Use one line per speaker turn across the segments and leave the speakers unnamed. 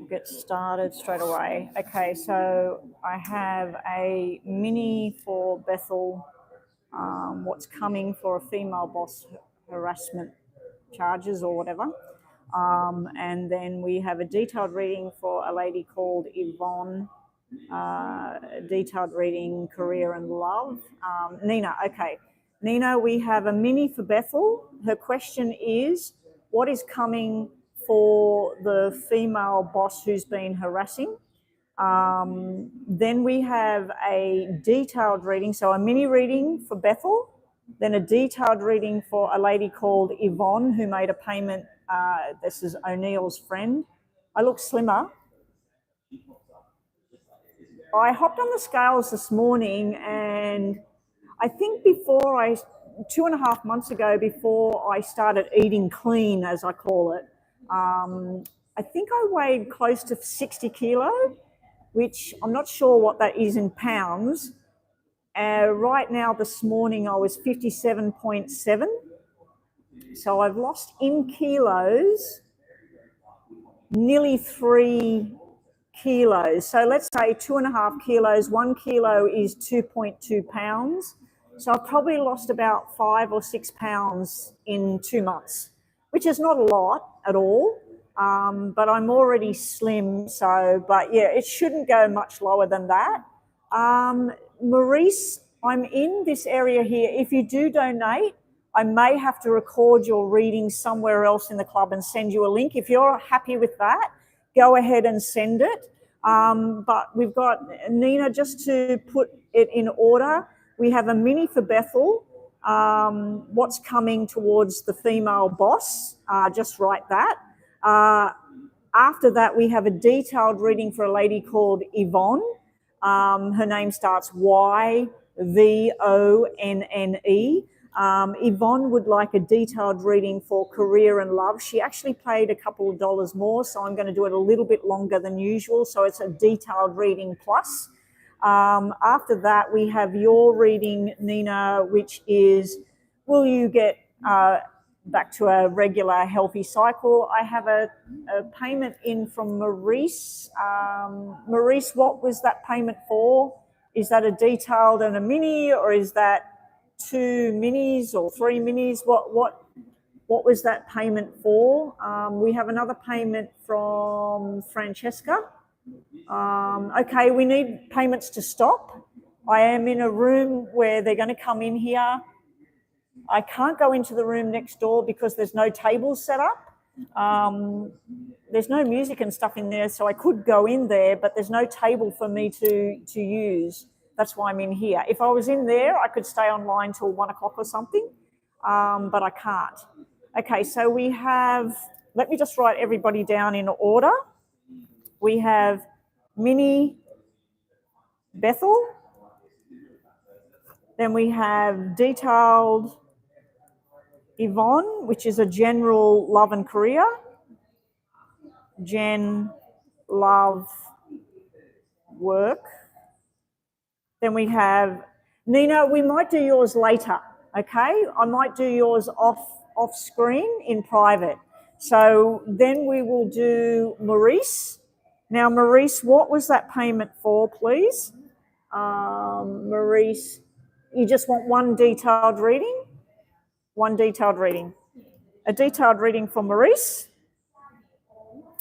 get started straight away. Okay, so I have a mini for Bethel, what's coming for a female boss harassment charges or whatever. And then we have a detailed reading for a lady called Yvonne, detailed reading, career and love. Nina, okay. Nina, we have a mini for Bethel. Her question is, what is coming for the female boss who's been harassing? Then we have a detailed reading, so a mini reading for Bethel, then a detailed reading for a lady called Yvonne who made a payment. This is O'Neill's friend. I look slimmer. I hopped on the scales this morning, and I think 2.5 months ago, before I started eating clean, as I call it, I think I weighed close to 60 kilo, which I'm not sure what that is in pounds. Right now, this morning, I was 57.7. So I've lost in kilos nearly 3 kilos. So let's say 2.5 kilos, 1 kilo is 2.2 pounds. So I've probably lost about 5 or 6 pounds in 2 months, which is not a lot at all. But I'm already slim. But yeah, it shouldn't go much lower than that. Maurice, I'm in this area here. If you do donate, I may have to record your reading somewhere else in the club and send you a link. If you're happy with that, go ahead and send it. But we've got, Nina, just to put it in order, we have a mini for Bethel, what's coming towards the female boss, just write that. After that, we have a detailed reading for a lady called Yvonne. Her name starts Yvonne. Yvonne would like a detailed reading for career and love. She actually paid a couple of dollars more, so I'm going to do it a little bit longer than usual. So it's a detailed reading plus. After that, we have your reading, Nina, which is, will you get back to a regular healthy cycle? I have a payment in from Maurice. Maurice, what was that payment for? Is that a detailed and a mini, or is that 2 minis or 3 minis? What was that payment for? We have another payment from Francesca. Okay, we need payments to stop. I am in a room where they're going to come in here. I can't go into the room next door because there's no tables set up. There's no music and stuff in there, so I could go in there, but there's no table for me to use. That's why I'm in here. If I was in there, I could stay online till 1 o'clock or something, but I can't. Okay, so we have, let me just write everybody down in order. We have Mini Bethel. Then we have detailed Yvonne, which is a general love and career. Gen, love, work. Then we have Nina. We might do yours later, okay? I might do yours off screen in private. So then we will do Maurice. Now, Maurice, what was that payment for, please? Maurice, you just want one detailed reading? One detailed reading. A detailed reading for Maurice.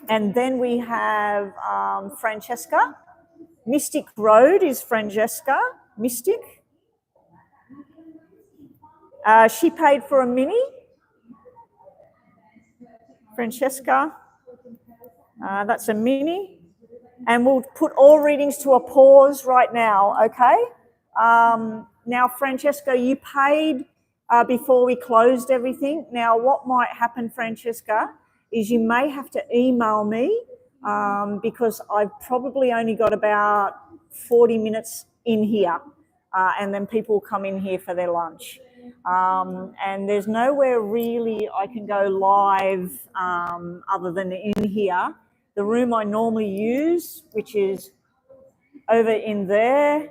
And then we have Francesca. Mystic Road is Francesca. Mystic. She paid for a mini. Francesca. That's a mini. And we'll put all readings to a pause right now, okay? Now, Francesca, you paid before we closed everything. Now, what might happen, Francesca, is you may have to email me because I've probably only got about 40 minutes in here, and then people come in here for their lunch. And there's nowhere really I can go live other than in here. The room I normally use, which is over in there,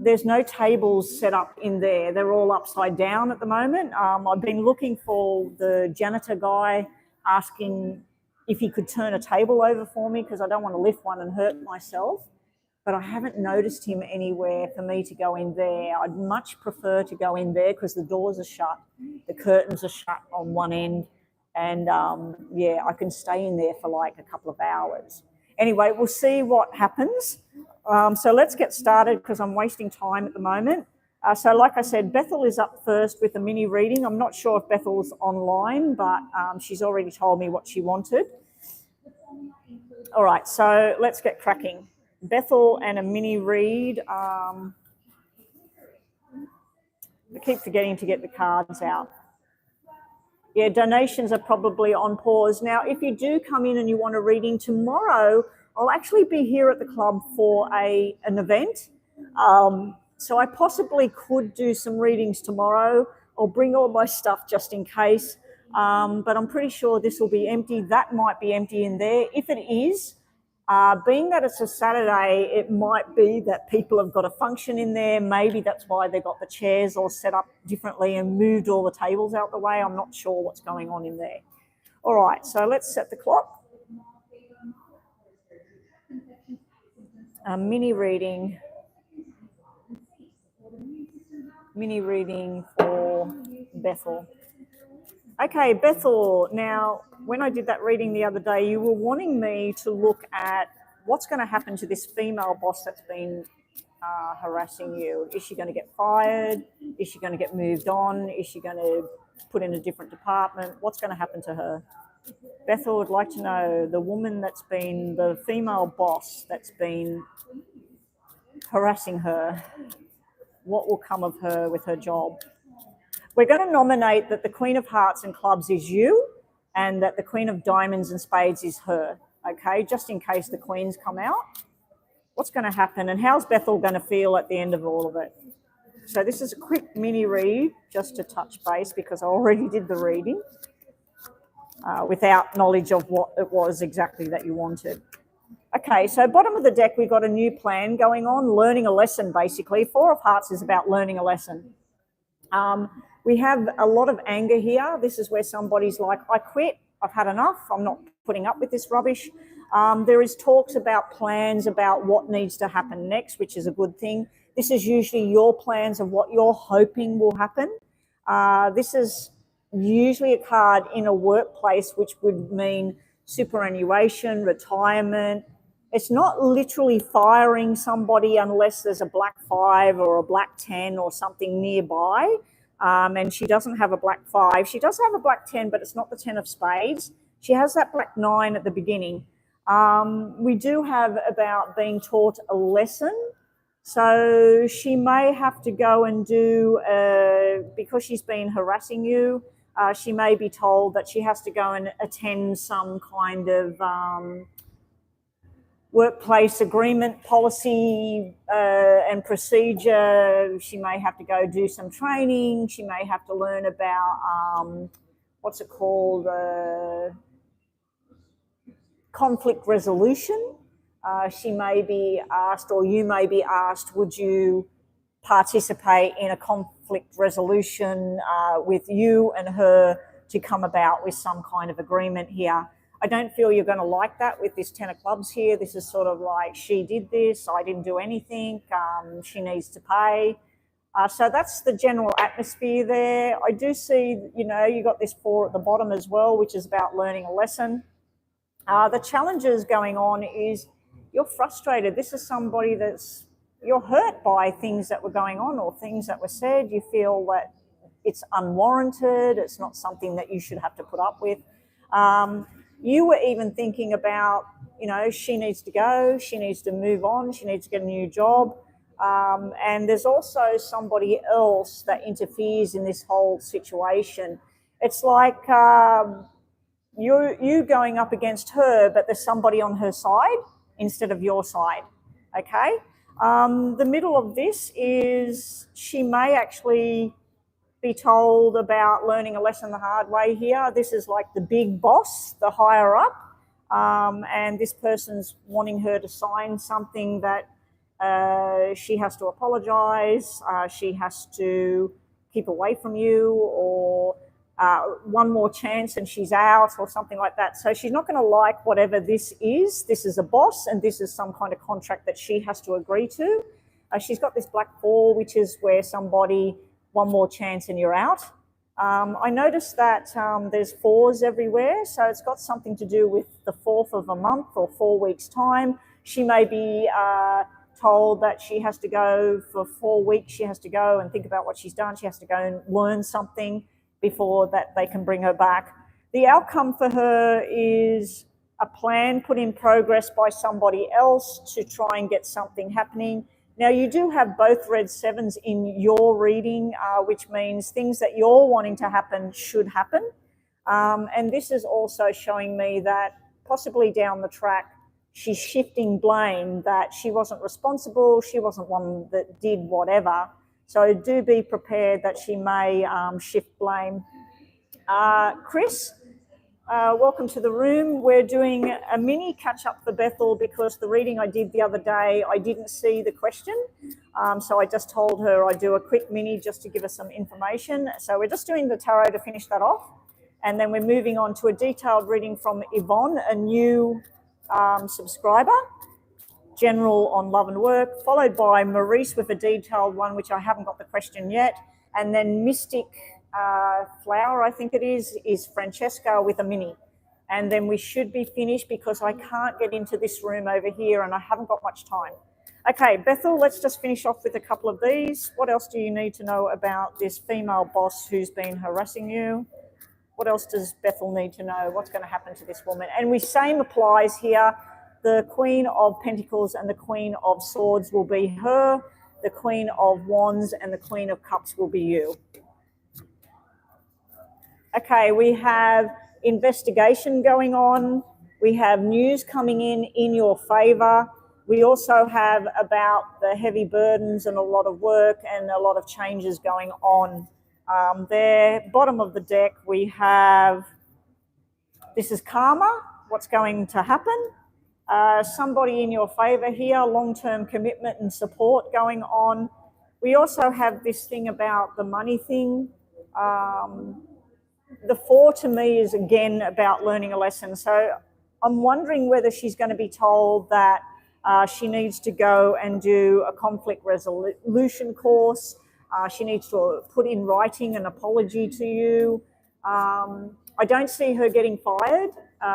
there's no tables set up in there. They're all upside down at the moment. I've been looking for the janitor guy, asking if he could turn a table over for me, because I don't want to lift one and hurt myself. But I haven't noticed him anywhere for me to go in there. I'd much prefer to go in there because the doors are shut, the curtains are shut on one end, and yeah, I can stay in there for like a couple of hours. Anyway, we'll see what happens. So let's get started because I'm wasting time at the moment. So like I said, Bethel is up first with a mini reading. I'm not sure if Bethel's online, but she's already told me what she wanted. All right, so let's get cracking. Bethel and a mini read. I keep forgetting to get the cards out. Yeah, donations are probably on pause. Now, if you do come in and you want a reading tomorrow, I'll actually be here at the club for an event. So I possibly could do some readings tomorrow. I'll bring all my stuff just in case. But I'm pretty sure this will be empty. That might be empty in there. If it is, being that it's a Saturday, it might be that people have got a function in there. Maybe that's why they got the chairs all set up differently and moved all the tables out the way. I'm not sure what's going on in there. All right, so let's set the clock. A mini reading for Bethel. Okay, Bethel, now, when I did that reading the other day, you were wanting me to look at what's going to happen to this female boss that's been harassing you. Is she going to get fired? Is she going to get moved on? Is she going to put in a different department? What's going to happen to her? Bethel would like to know the woman that's been, the female boss that's been harassing her, what will come of her with her job? We're going to nominate that the Queen of Hearts and Clubs is you and that the Queen of Diamonds and Spades is her, okay, just in case the Queens come out. What's going to happen and how's Bethel going to feel at the end of all of it? So this is a quick mini read just to touch base because I already did the reading without knowledge of what it was exactly that you wanted. Okay, so bottom of the deck, we've got a new plan going on, learning a lesson basically. Four of Hearts is about learning a lesson. We have a lot of anger here. This is where somebody's like, I quit, I've had enough, I'm not putting up with this rubbish. There is talks about plans about what needs to happen next, which is a good thing. This is usually your plans of what you're hoping will happen. This is usually a card in a workplace, which would mean superannuation, retirement. It's not literally firing somebody unless there's a black 5 or a black 10 or something nearby. And she doesn't have a black 5. She does have a black 10, but it's not the 10 of spades. She has that black 9 at the beginning. We do have about being taught a lesson. So she may have to go and do, because she's been harassing you, she may be told that she has to go and attend some kind of workplace agreement policy and procedure. She may have to go do some training. She may have to learn about, what's it called, conflict resolution. She may be asked, or you may be asked, would you participate in a conflict resolution with you and her to come about with some kind of agreement here. I don't feel you're going to like that with this 10 of clubs here. This is sort of like, she did this, I didn't do anything, she needs to pay. So that's the general atmosphere there. I do see, you know, you got this 4 at the bottom as well, which is about learning a lesson. The challenges going on is you're frustrated. This is somebody that's, you're hurt by things that were going on or things that were said. You feel that it's unwarranted. It's not something that you should have to put up with. You were even thinking about, you know, she needs to go, she needs to move on, she needs to get a new job. And there's also somebody else that interferes in this whole situation. It's like you going up against her, but there's somebody on her side instead of your side, okay? The middle of this is she may actually be told about learning a lesson the hard way here. This is like the big boss, the higher up, and this person's wanting her to sign something that she has to apologise, she has to keep away from you, or one more chance and she's out or something like that. So she's not going to like whatever this is. This is a boss and this is some kind of contract that she has to agree to. She's got this black 4, which is where somebody, one more chance and you're out. I noticed that there's 4s everywhere, so it's got something to do with the 4th of a month or 4 weeks' time. She may be told that she has to go for 4 weeks. She has to go and think about what she's done. She has to go and learn something before that they can bring her back. The outcome for her is a plan put in progress by somebody else to try and get something happening. Now, you do have both red 7s in your reading, which means things that you're wanting to happen should happen. And this is also showing me that possibly down the track, she's shifting blame, that she wasn't responsible, she wasn't one that did whatever. So do be prepared that she may shift blame. Chris, welcome to the room. We're doing a mini catch-up for Bethel because the reading I did the other day, I didn't see the question. So I just told her I'd do a quick mini just to give us some information. So we're just doing the tarot to finish that off. And then we're moving on to a detailed reading from Yvonne, a new subscriber. General on love and work, followed by Maurice with a detailed one, which I haven't got the question yet. And then Mystic Flower, I think it is Francesca with a mini. And then we should be finished because I can't get into this room over here and I haven't got much time. Okay, Bethel, let's just finish off with a couple of these. What else do you need to know about this female boss who's been harassing you? What else does Bethel need to know? What's going to happen to this woman? And same applies here. The Queen of Pentacles and the Queen of Swords will be her. The Queen of Wands and the Queen of Cups will be you. Okay, we have investigation going on. We have news coming in your favour. We also have about the heavy burdens and a lot of work and a lot of changes going on. There, bottom of the deck, we have, this is karma, what's going to happen. Somebody in your favour here, long-term commitment and support going on. We also have this thing about the money thing. The 4 to me is again about learning a lesson. So I'm wondering whether she's going to be told that she needs to go and do a conflict resolution course. She needs to put in writing an apology to you. I don't see her getting fired.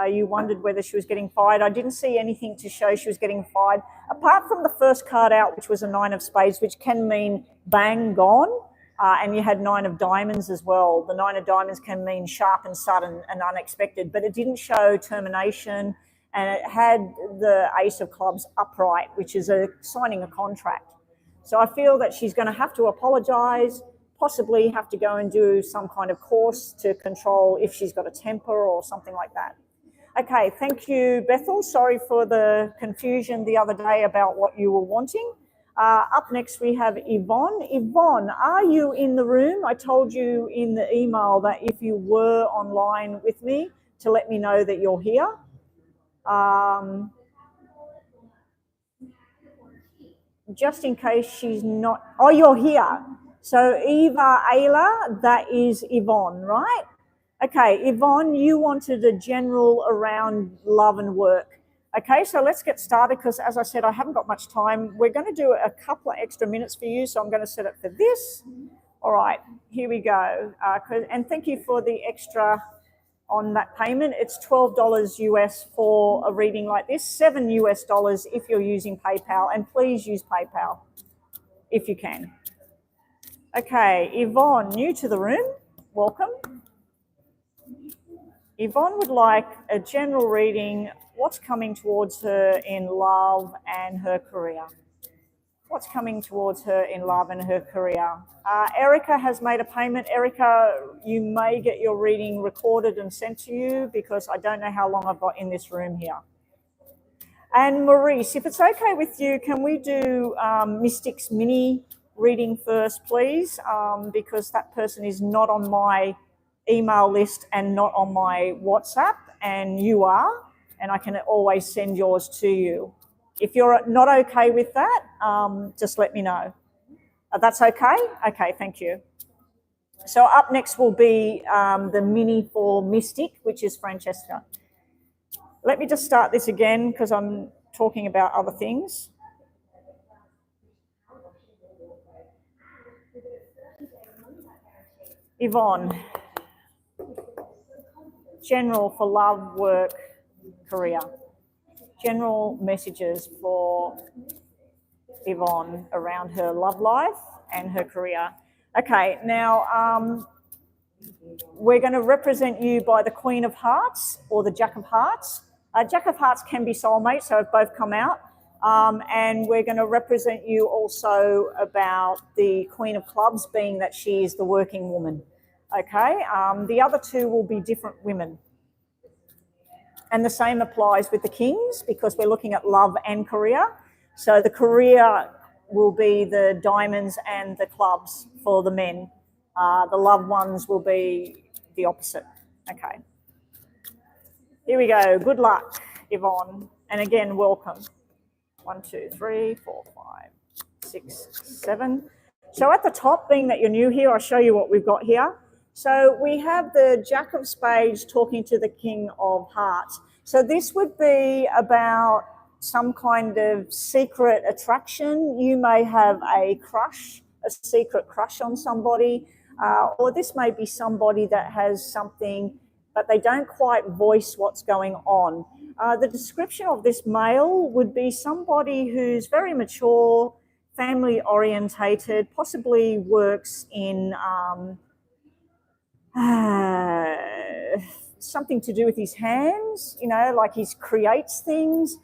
You wondered whether she was getting fired. I didn't see anything to show she was getting fired, apart from the first card out, which was a 9 of spades, which can mean bang, gone. And you had 9 of diamonds as well. The 9 of diamonds can mean sharp and sudden and unexpected, but it didn't show termination. And it had the Ace of Clubs upright, which is signing a contract. So I feel that she's going to have to apologise, possibly have to go and do some kind of course to control if she's got a temper or something like that. Okay, thank you, Bethel. Sorry for the confusion the other day about what you were wanting. Up next, we have Yvonne. Yvonne, are you in the room? I told you in the email that if you were online with me, to let me know that you're here. Just in case she's not. Oh, you're here. So Eva Ayla, that is Yvonne, right? Okay, Yvonne, you wanted a general around love and work. Okay, so let's get started because, as I said, I haven't got much time. We're going to do a couple of extra minutes for you, so I'm going to set it for this. All right, here we go. And thank you for the extra on that payment. It's $12 US for a reading like this, $7 US if you're using PayPal, and please use PayPal if you can. Okay, Yvonne, new to the room, welcome. Yvonne would like a general reading. What's coming towards her in love and her career? What's coming towards her in love and her career? Erica has made a payment. Erica, you may get your reading recorded and sent to you because I don't know how long I've got in this room here. And Maurice, if it's okay with you, can we do Mystic's mini reading first, please? Because that person is not on my email list and not on my WhatsApp, and you are, and I can always send yours to you. If you're not okay with that, just let me know. That's okay? Okay, thank you. So up next will be the mini for Mystic, which is Francesca. Let me just start this again because I'm talking about other things. Yvonne, general for love, work, career. General messages for Yvonne around her love life and her career. Okay, now we're going to represent you by the Queen of Hearts or the Jack of Hearts. Jack of Hearts can be soulmates, so have both come out. And we're going to represent you also about the Queen of Clubs, being that she is the working woman. Okay, the other two will be different women. And the same applies with the Kings because we're looking at love and career. So the career will be the diamonds and the clubs for the men. The loved ones will be the opposite. Okay. Here we go. Good luck, Yvonne. And again, welcome. 1, 2, 3, 4, 5, 6, 7. So at the top, being that you're new here, I'll show you what we've got here. So we have the Jack of Spades talking to the King of Hearts. So this would be about some kind of secret attraction. You may have a crush, a secret crush on somebody, or this may be somebody that has something, but they don't quite voice what's going on. The description of this male would be somebody who's very mature, family orientated, possibly works in something to do with his hands, you know, like he creates things.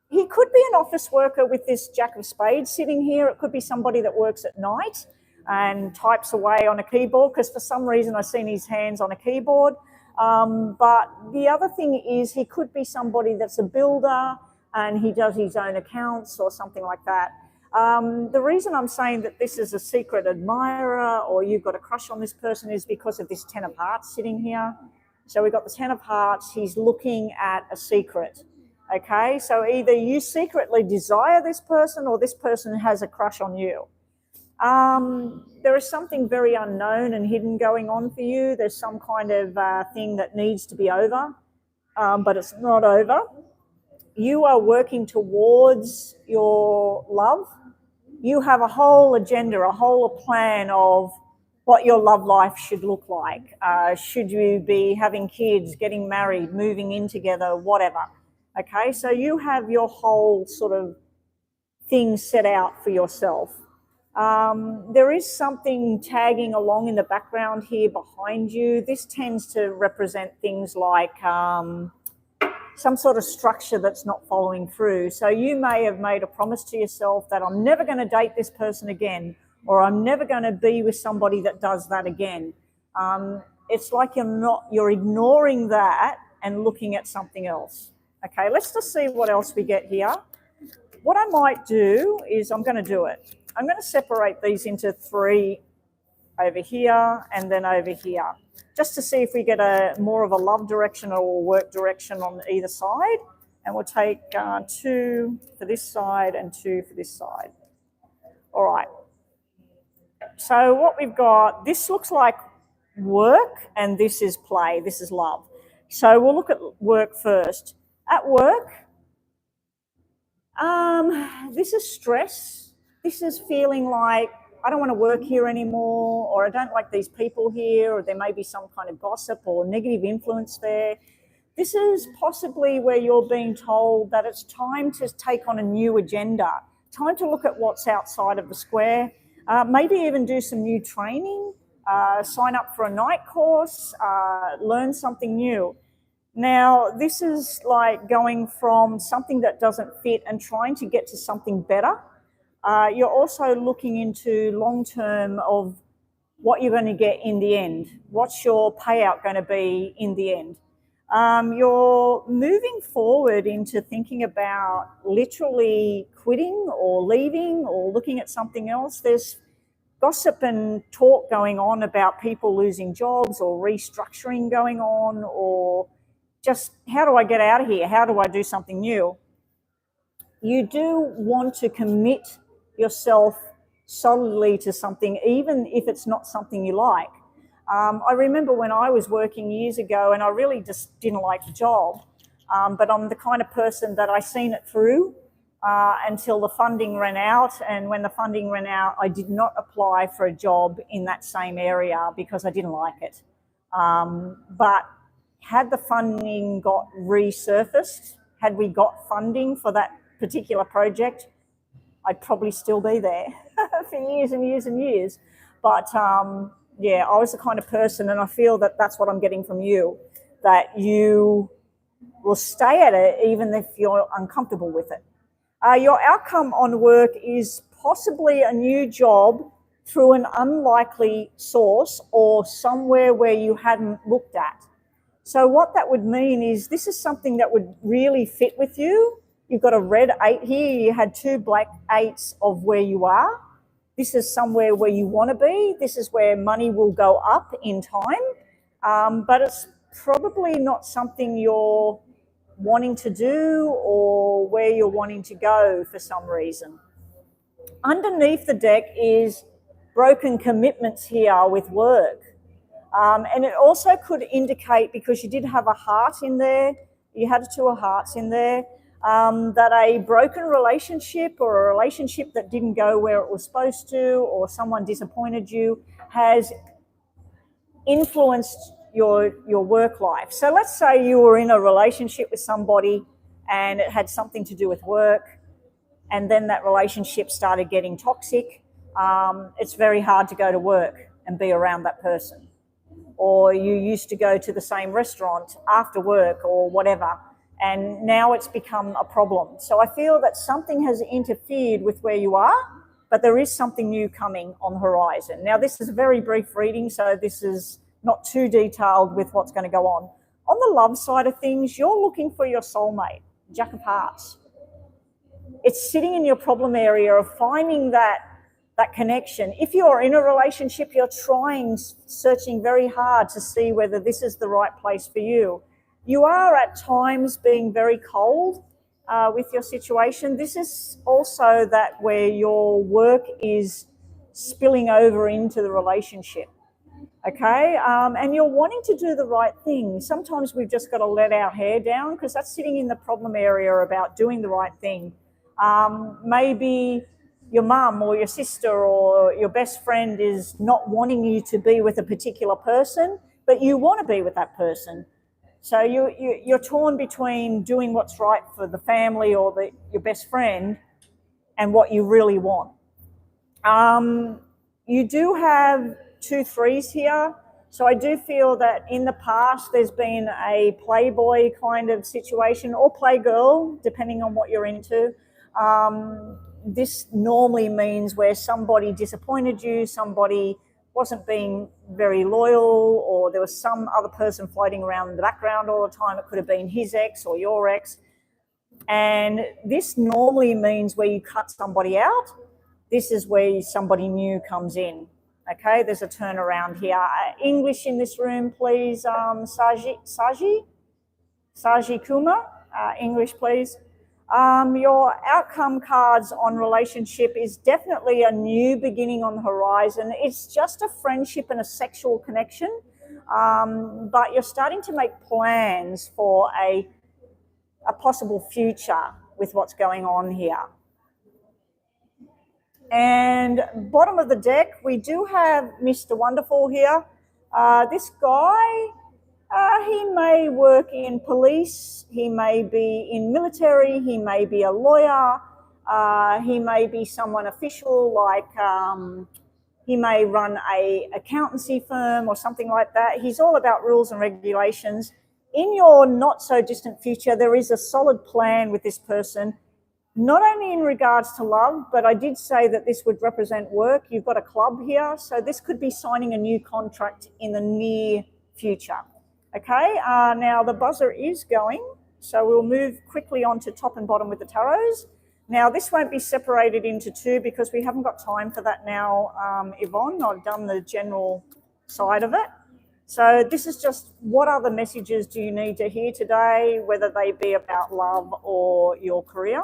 He could be an office worker with this Jack of Spades sitting here. It could be somebody that works at night and types away on a keyboard, because for some reason I've seen his hands on a keyboard. But the other thing is he could be somebody that's a builder and he does his own accounts or something like that. The reason I'm saying that this is a secret admirer or you've got a crush on this person is because of this Ten of Hearts sitting here. So we've got the Ten of Hearts. He's looking at a secret. Okay, so either you secretly desire this person or this person has a crush on you. There is something very unknown and hidden going on for you. There's some kind of thing that needs to be over, but it's not over. You are working towards your love. You have a whole agenda, a whole plan of what your love life should look like. Should you be having kids, getting married, moving in together, whatever. Okay, so you have your whole sort of thing set out for yourself. There is something tagging along in the background here behind you. This tends to represent things like some sort of structure that's not following through. So you may have made a promise to yourself that I'm never going to date this person again, or I'm never going to be with somebody that does that again. It's like you're ignoring that and looking at something else. Okay, let's just see what else we get here. What I might do is I'm going to do it. I'm going to separate these into 3 over here and then over here, just to see if we get more of a love direction or work direction on either side. And we'll take 2 for this side and 2 for this side. All right. So what we've got, this looks like work and this is play, this is love. So we'll look at work first. At work, this is stress. This is feeling like I don't want to work here anymore, or I don't like these people here, or there may be some kind of gossip or negative influence there. This is possibly where you're being told that it's time to take on a new agenda, time to look at what's outside of the square, maybe even do some new training, sign up for a night course, learn something new. Now, this is like going from something that doesn't fit and trying to get to something better. You're also looking into long-term of what you're going to get in the end. What's your payout going to be in the end? You're moving forward into thinking about literally quitting or leaving or looking at something else. There's gossip and talk going on about people losing jobs or restructuring going on, or just how do I get out of here? How do I do something new? You do want to commit yourself solidly to something, even if it's not something you like. I remember when I was working years ago and I really just didn't like the job, but I'm the kind of person that I seen it through until the funding ran out. And when the funding ran out, I did not apply for a job in that same area because I didn't like it. But had the funding got resurfaced, had we got funding for that particular project, I'd probably still be there for years and years and years. But yeah, I was the kind of person, and I feel that that's what I'm getting from you, that you will stay at it even if you're uncomfortable with it. Your outcome on work is possibly a new job through an unlikely source or somewhere where you hadn't looked at. So what that would mean is this is something that would really fit with you. You've got a red 8 here. You had 2 black 8s of where you are. This is somewhere where you want to be. This is where money will go up in time, but it's probably not something you're wanting to do or where you're wanting to go for some reason. Underneath the deck is broken commitments here with work. And it also could indicate, because you did have a heart in there, you had 2 hearts in there, that a broken relationship or a relationship that didn't go where it was supposed to, or someone disappointed you, has influenced your work life. So let's say you were in a relationship with somebody and it had something to do with work, and then that relationship started getting toxic. It's very hard to go to work and be around that person. Or you used to go to the same restaurant after work or whatever, and now it's become a problem. So I feel that something has interfered with where you are, but there is something new coming on the horizon. Now, this is a very brief reading, so this is not too detailed with what's going to go on. On the love side of things, you're looking for your soulmate, Jack of Hearts. It's sitting in your problem area of finding that connection. If you're in a relationship, you're searching very hard to see whether this is the right place for you. You are at times being very cold with your situation. This is also that where your work is spilling over into the relationship. Okay, and you're wanting to do the right thing. Sometimes we've just got to let our hair down because that's sitting in the problem area about doing the right thing. Maybe your mum or your sister or your best friend is not wanting you to be with a particular person, but you want to be with that person. So you're torn between doing what's right for the family or your best friend and what you really want. You do have 2 3s here. So I do feel that in the past there's been a playboy kind of situation, or playgirl, depending on what you're into. This normally means where somebody disappointed you, somebody wasn't being very loyal, or there was some other person floating around in the background all the time. It could have been his ex or your ex. And this normally means where you cut somebody out. This is where somebody new comes in. Okay, there's a turnaround here. English in this room, please. Saji Kumar, English, please. Your outcome cards on relationship is definitely a new beginning on the horizon. It's just a friendship and a sexual connection, but you're starting to make plans for a possible future with what's going on here. And bottom of the deck, we do have Mr. Wonderful here. This guy, he may work in police, he may be in military, he may be a lawyer, he may be someone official, like he may run a accountancy firm or something like that. He's all about rules and regulations. In your not so distant future, there is a solid plan with this person, not only in regards to love, but I did say that this would represent work. You've got a club here, so this could be signing a new contract in the near future. Okay, now the buzzer is going, so we'll move quickly on to top and bottom with the tarots. Now, this won't be separated into 2 because we haven't got time for that now, Yvonne. I've done the general side of it. So this is just what other messages do you need to hear today, whether they be about love or your career.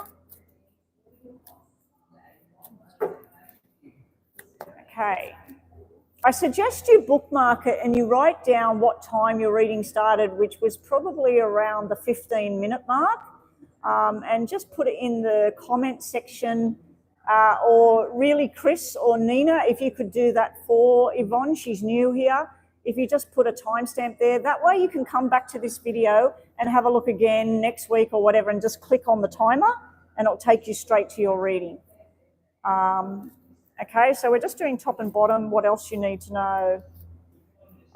Okay. I suggest you bookmark it and you write down what time your reading started, which was probably around the 15-minute mark, and just put it in the comment section, or really Chris or Nina, if you could do that for Yvonne, she's new here. If you just put a timestamp there, that way you can come back to this video and have a look again next week or whatever and just click on the timer and it'll take you straight to your reading. Okay, so we're just doing top and bottom, what else you need to know.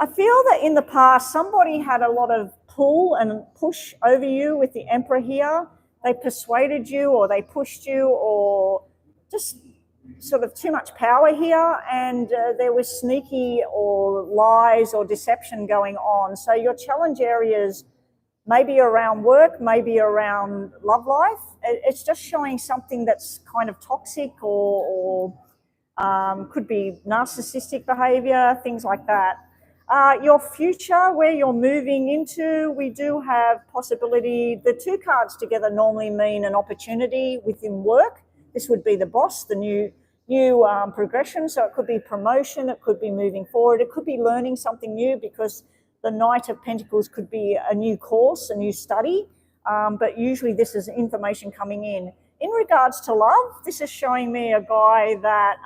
I feel that in the past, somebody had a lot of pull and push over you with the Emperor here. They persuaded you or they pushed you or just sort of too much power here, and there was sneaky or lies or deception going on. So your challenge areas maybe around work, maybe around love life. It's just showing something that's kind of toxic or could be narcissistic behavior, things like that. Your future, where you're moving into, we do have possibility. The two cards together normally mean an opportunity within work. This would be the boss, the new progression. So it could be promotion, it could be moving forward, it could be learning something new, because the Knight of Pentacles could be a new course, a new study. But usually this is information coming in. In regards to love, this is showing me a guy that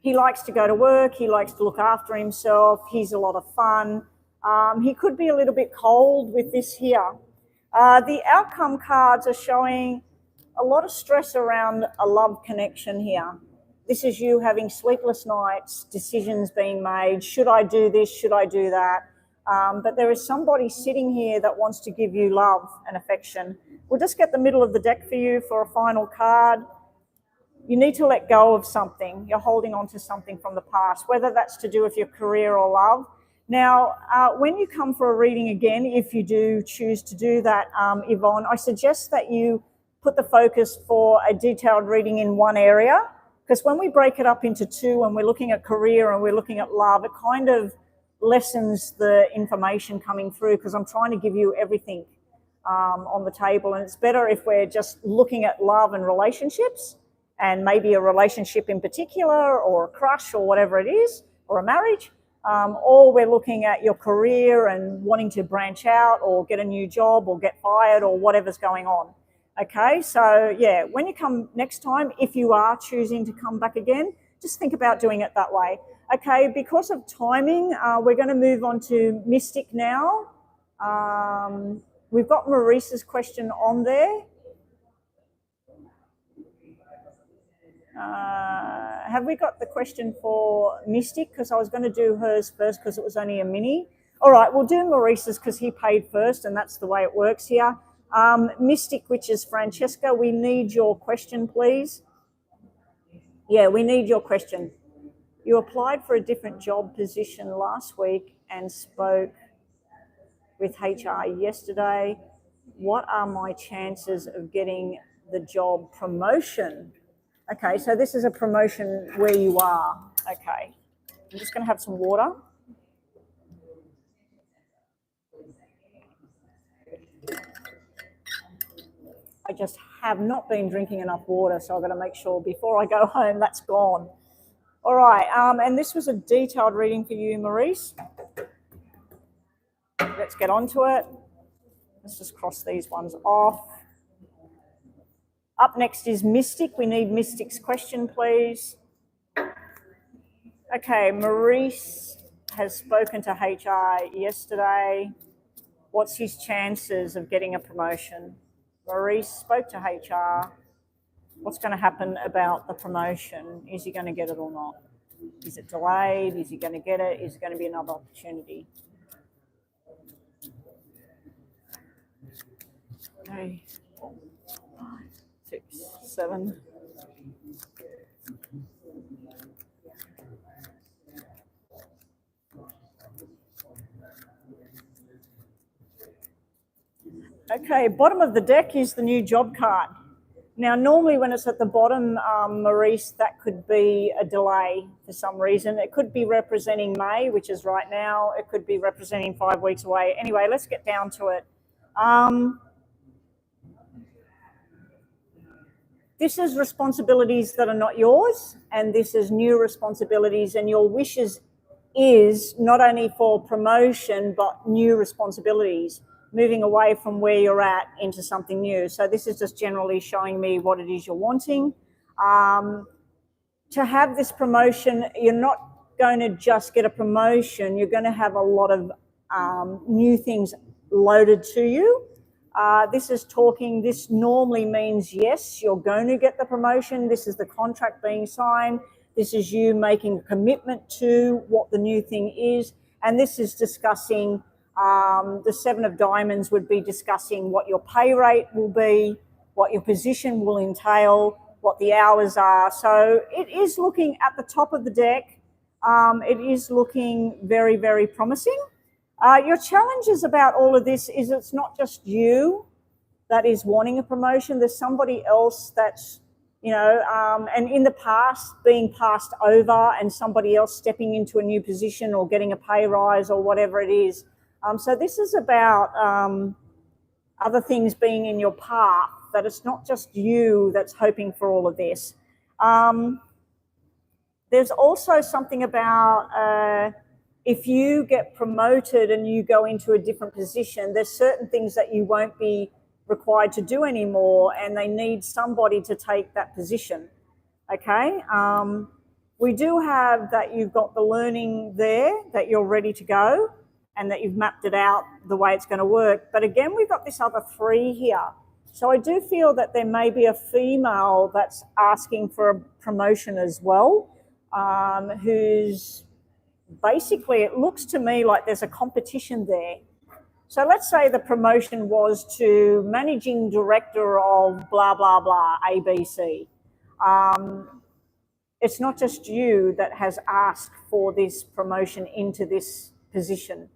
he likes to go to work, he likes to look after himself, he's a lot of fun. He could be a little bit cold with this here. The outcome cards are showing a lot of stress around a love connection here. This is you having sleepless nights, decisions being made. Should I do this? Should I do that? But there is somebody sitting here that wants to give you love and affection. We'll just get the middle of the deck for you for a final card. You need to let go of something. You're holding on to something from the past, whether that's to do with your career or love. Now, when you come for a reading again, if you do choose to do that, Yvonne, I suggest that you put the focus for a detailed reading in one area, because when we break it up into two and we're looking at career and we're looking at love, it kind of lessens the information coming through, because I'm trying to give you everything on the table. And it's better if we're just looking at love and relationships, and maybe a relationship in particular, or a crush, or whatever it is, or a marriage, or we're looking at your career and wanting to branch out or get a new job or get fired or whatever's going on. Okay, so yeah, when you come next time, if you are choosing to come back again, just think about doing it that way. Okay, because of timing, we're going to move on to Mystic now. We've got Maurice's question on there. Have we got the question for Mystic? Because I was going to do hers first because it was only a mini. All right, we'll do Maurice's because he paid first, and that's the way it works here. Mystic, which is Francesca, we need your question, please. Yeah, we need your question. You applied for a different job position last week and spoke with HR yesterday. What are my chances of getting the job promotion? Okay, so this is a promotion where you are. Okay, I'm just going to have some water. I just have not been drinking enough water, so I've got to make sure before I go home that's gone. All right, and this was a detailed reading for you, Maurice. Let's get on to it. Let's just cross these ones off. Up next is Mystic. We need Mystic's question, please. Okay, Maurice has spoken to HR yesterday. What's his chances of getting a promotion? Maurice spoke to HR. What's going to happen about the promotion? Is he going to get it or not? Is it delayed? Is he going to get it? Is it going to be another opportunity? 3, 4, 5, 6, 7. Okay, bottom of the deck is the new job card. Now, normally when it's at the bottom, Maurice, that could be a delay for some reason. It could be representing May, which is right now. It could be representing 5 weeks away. Anyway, let's get down to it. This is responsibilities that are not yours, and this is new responsibilities, and your wishes is not only for promotion, but new responsibilities, moving away from where you're at into something new. So this is just generally showing me what it is you're wanting. To have this promotion, you're not going to just get a promotion, you're going to have a lot of new things loaded to you. This normally means, yes, you're going to get the promotion. This is the contract being signed. This is you making a commitment to what the new thing is. And this is discussing, the Seven of Diamonds would be discussing what your pay rate will be, what your position will entail, what the hours are. So it is looking at the top of the deck. It is looking very, very promising. Your challenges about all of this is it's not just you that is wanting a promotion. There's somebody else that's, and in the past being passed over and somebody else stepping into a new position or getting a pay rise or whatever it is. So this is about other things being in your path, that it's not just you that's hoping for all of this. There's also something about if you get promoted and you go into a different position, there's certain things that you won't be required to do anymore, and they need somebody to take that position. Okay. We do have that you've got the learning there, that you're ready to go, and that you've mapped it out the way it's going to work. But again, we've got this other 3 here. So I do feel that there may be a female that's asking for a promotion as well, who's basically, it looks to me like there's a competition there. So let's say the promotion was to managing director of blah, blah, blah, ABC. It's not just you that has asked for this promotion into this position.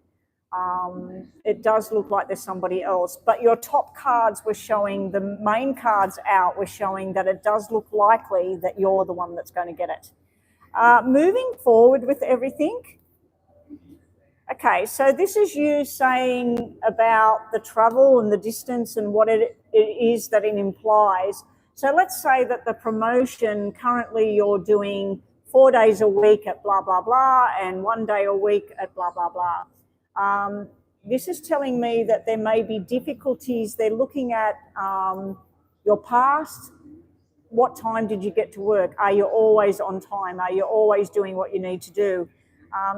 It does look like there's somebody else, but your top cards were showing, the main cards out were showing that it does look likely that you're the one that's going to get it. Moving forward with everything. Okay, so this is you saying about the travel and the distance and what it is that it implies. So let's say that the promotion, currently you're doing 4 days a week at blah, blah, blah, and 1 day a week at blah, blah, blah. This is telling me that there may be difficulties. They're looking at your past. What time did you get to work? Are you always on time? Are you always doing what you need to do?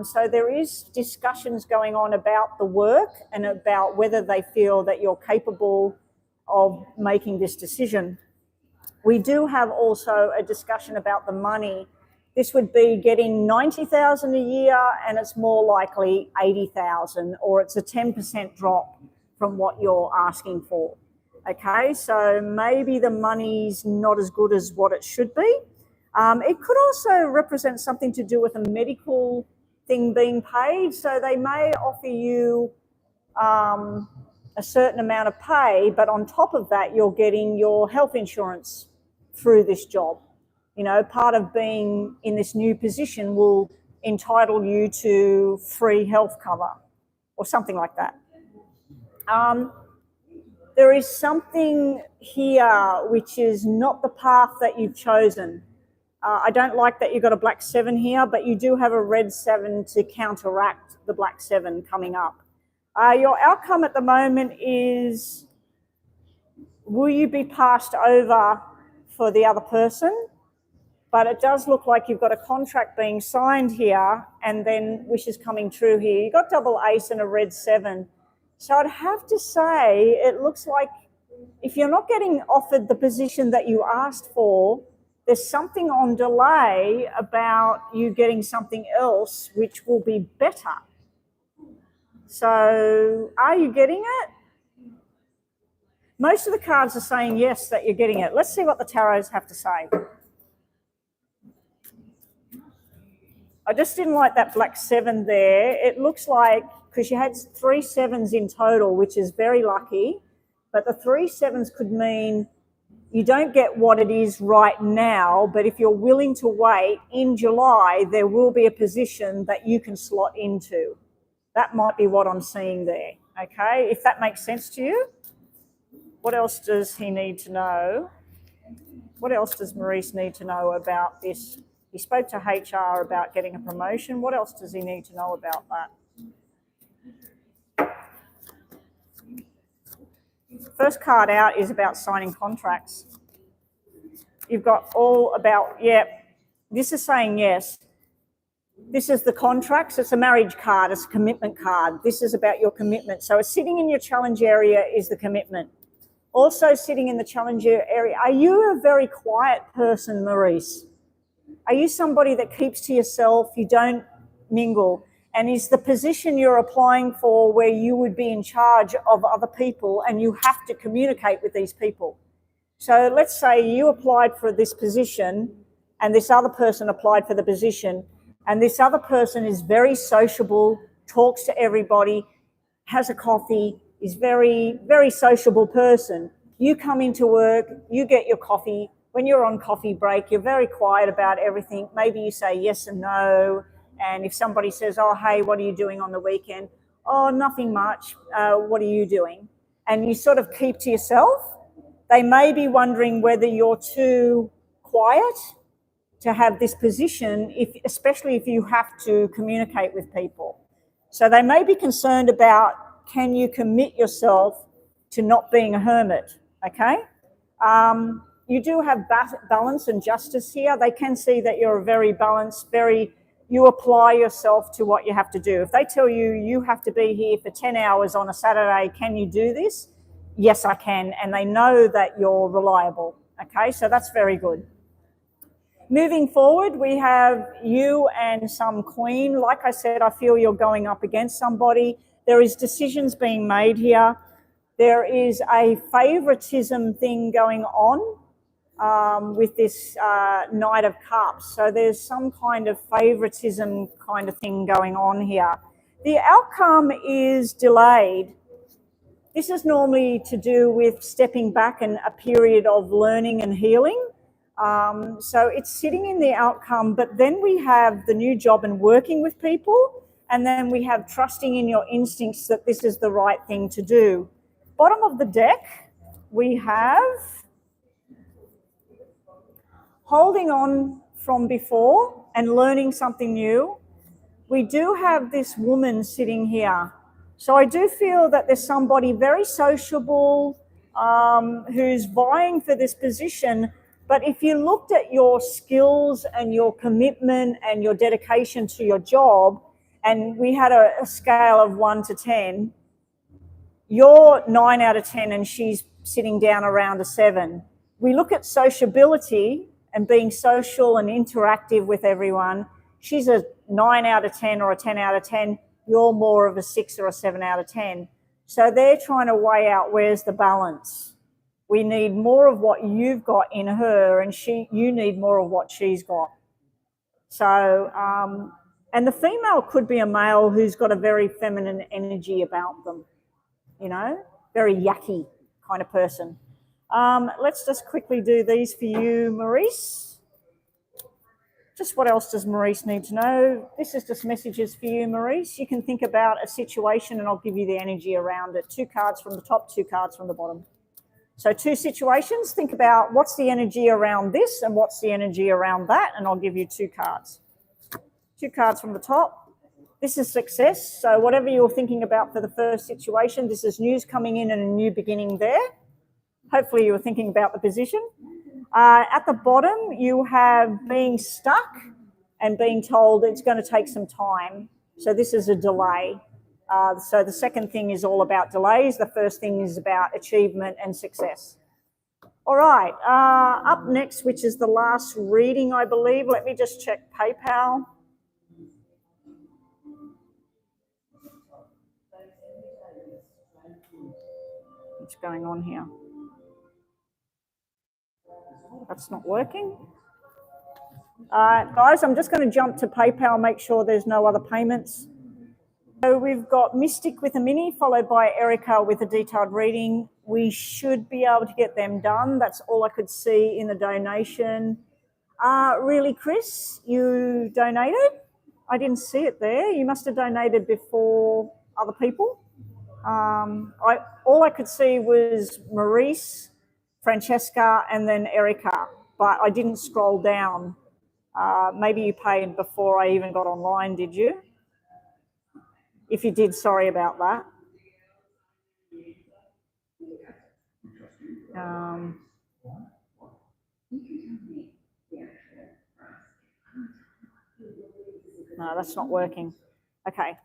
So there is discussions going on about the work and about whether they feel that you're capable of making this decision. We do have also a discussion about the money. This would be getting 90,000 a year, and it's more likely 80,000, or it's a 10% drop from what you're asking for. Okay, so maybe the money's not as good as what it should be. It could also represent something to do with a medical thing being paid. So they may offer you a certain amount of pay, but on top of that, you're getting your health insurance through this job. Part of being in this new position will entitle you to free health cover or something like that. There is something here which is not the path that you've chosen. I don't like that you've got a black 7 here, but you do have a red 7 to counteract the black 7 coming up. Your outcome at the moment is, will you be passed over for the other person? But it does look like you've got a contract being signed here, and then wishes coming true here. You've got double ace and a red 7. So I'd have to say it looks like if you're not getting offered the position that you asked for, there's something on delay about you getting something else which will be better. So are you getting it? Most of the cards are saying yes, that you're getting it. Let's see what the tarots have to say. I just didn't like that black 7 there. It looks like, because you had 3 7s in total, which is very lucky, but the 3 7s could mean you don't get what it is right now, but if you're willing to wait, in July, there will be a position that you can slot into. That might be what I'm seeing there, okay? If that makes sense to you. What else does he need to know? What else does Maurice need to know about this? He spoke to HR about getting a promotion. What else does he need to know about that? First card out is about signing contracts. You've got all about, yeah, this is saying yes. This is the contracts. It's a marriage card. It's a commitment card. This is about your commitment. So sitting in your challenge area is the commitment. Also sitting in the challenge area, are you a very quiet person, Maurice? Are you somebody that keeps to yourself, you don't mingle? And is the position you're applying for where you would be in charge of other people and you have to communicate with these people? So let's say you applied for this position and this other person applied for the position, and this other person is very sociable, talks to everybody, has a coffee, is very, very sociable person. You come into work, you get your coffee. When you're on coffee break, you're very quiet about everything. Maybe you say yes and no. And if somebody says, oh, hey, what are you doing on the weekend? Oh, nothing much. What are you doing? And you sort of keep to yourself. They may be wondering whether you're too quiet to have this position, especially if you have to communicate with people. So they may be concerned about, can you commit yourself to not being a hermit, okay? You do have balance and justice here. They can see that you're a very balanced, you apply yourself to what you have to do. If they tell you, you have to be here for 10 hours on a Saturday, can you do this? Yes, I can. And they know that you're reliable, okay? So that's very good. Moving forward, we have you and some queen. Like I said, I feel you're going up against somebody. There is decisions being made here. There is a favoritism thing going on with this Knight of Cups. So there's some kind of favoritism kind of thing going on here. The outcome is delayed. This is normally to do with stepping back and a period of learning and healing. So it's sitting in the outcome, but then we have the new job and working with people, and then we have trusting in your instincts that this is the right thing to do. Bottom of the deck, we have holding on from before and learning something new. We do have this woman sitting here. So I do feel that there's somebody very sociable who's vying for this position. But if you looked at your skills and your commitment and your dedication to your job, and we had a scale of 1 to 10, you're 9 out of 10 and she's sitting down around a 7. We look at sociability and being social and interactive with everyone. She's a 9 out of 10 or a 10 out of 10. You're more of a 6 or a 7 out of 10. So they're trying to weigh out where's the balance. We need more of what you've got in her, and you need more of what she's got. So, and the female could be a male who's got a very feminine energy about them, you know, very yucky kind of person. Let's just quickly do these for you, Maurice. Just what else does Maurice need to know? This is just messages for you, Maurice. You can think about a situation and I'll give you the energy around it. 2 cards from the top, 2 cards from the bottom. So 2 situations. Think about what's the energy around this and what's the energy around that, and I'll give you 2 cards. 2 cards from the top. This is success. So whatever you're thinking about for the first situation, this is news coming in and a new beginning there. Hopefully you were thinking about the position. At the bottom, you have being stuck and being told it's going to take some time. So this is a delay. So the second thing is all about delays. The first thing is about achievement and success. All right, up next, which is the last reading, I believe. Let me just check PayPal. What's going on here? That's not working. Guys, I'm just going to jump to PayPal, make sure there's no other payments. So we've got Mystic with a mini, followed by Erica with a detailed reading. We should be able to get them done. That's all I could see in the donation. Really, Chris, you donated? I didn't see it there. You must have donated before other people. All I could see was Maurice, Francesca, and then Erica but I didn't scroll down. Maybe you paid before I even got online, did you? If you did, sorry about that. No, that's not working. Okay.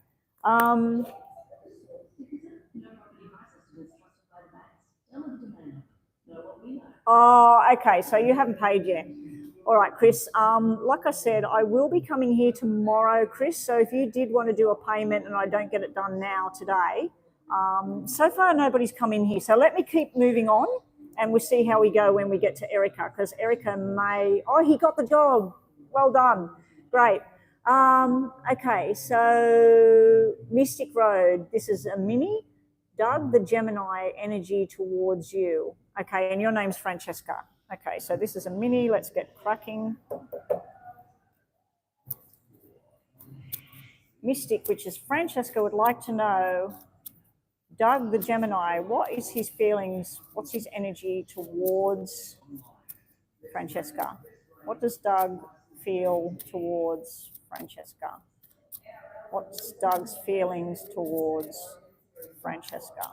Oh, okay. So you haven't paid yet. All right, Chris. Like I said, I will be coming here tomorrow, Chris. So if you did want to do a payment and I don't get it done now today, so far nobody's come in here. So let me keep moving on and we'll see how we go when we get to Erica, because Erica may... Oh, he got the job. Well done. Great. Okay, so Mystic Road. This is a mini. Doug, the Gemini energy towards you. Okay, and your name's Francesca. Okay, so this is a mini. Let's get cracking. Mystic, which is Francesca, would like to know, Doug, the Gemini, what is his feelings? What's his energy towards Francesca? What does Doug feel towards Francesca? What's Doug's feelings towards Francesca?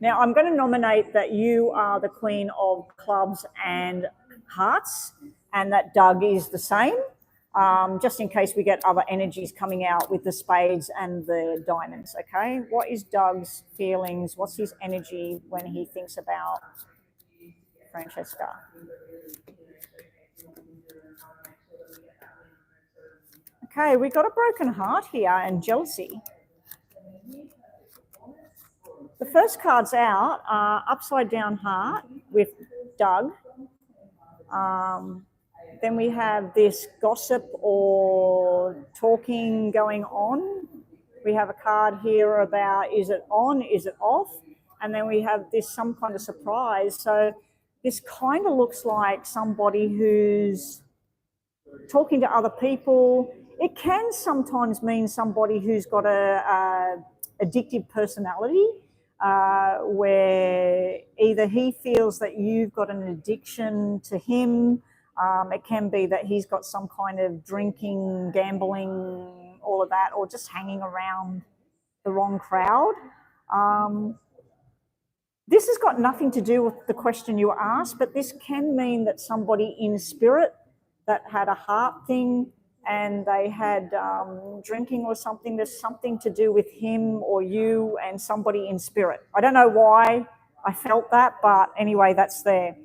Now, I'm going to nominate that you are the Queen of Clubs and Hearts and that Doug is the same, just in case we get other energies coming out with the spades and the diamonds, okay? What is Doug's feelings? What's his energy when he thinks about Francesca? Okay, we got a broken heart here and jealousy. The first card's out, upside down heart with Doug. Then we have this gossip or talking going on. We have a card here about, is it on, is it off? And then we have this, some kind of surprise. So this kind of looks like somebody who's talking to other people. It can sometimes mean somebody who's got a addictive personality, where either he feels that you've got an addiction to him. It can be that he's got some kind of drinking, gambling, all of that, or just hanging around the wrong crowd. This has got nothing to do with the question you asked, but this can mean that somebody in spirit that had a heart thing and they had drinking or something, there's something to do with him or you and somebody in spirit. I don't know why I felt that, but anyway, that's there.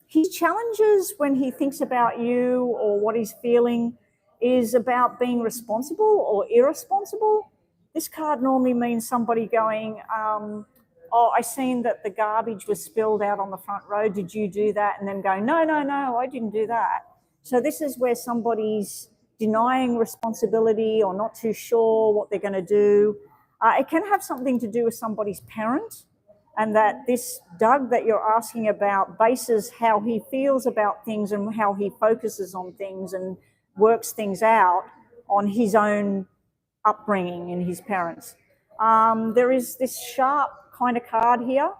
His challenges when he thinks about you or what he's feeling is about being responsible or irresponsible. This card normally means somebody going, oh, I seen that the garbage was spilled out on the front row. Did you do that? And then going, no, I didn't do that. So this is where somebody's denying responsibility or not too sure what they're going to do. It can have something to do with somebody's parent, and that this Doug that you're asking about bases how he feels about things and how he focuses on things and works things out on his own upbringing and his parents. There is this sharp kind of card here.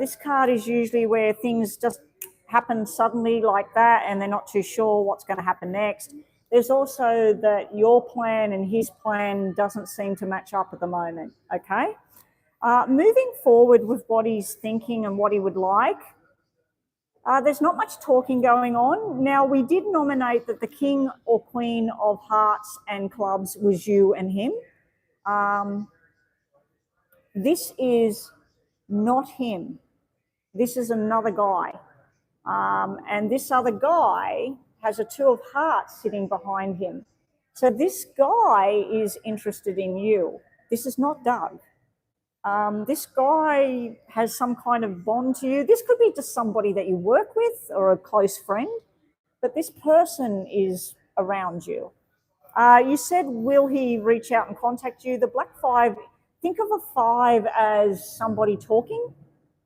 This card is usually where things just happen suddenly like that and they're not too sure what's going to happen next. There's also that your plan and his plan doesn't seem to match up at the moment, okay? Moving forward with what he's thinking and what he would like, there's not much talking going on. Now, we did nominate that the King or Queen of Hearts and Clubs was you and him. This is not him. This is another guy. And this other guy has a Two of Hearts sitting behind him. So this guy is interested in you. This is not Doug. This guy has some kind of bond to you. This could be just somebody that you work with or a close friend, but this person is around you. You said, will he reach out and contact you? The black five, think of a five as somebody talking.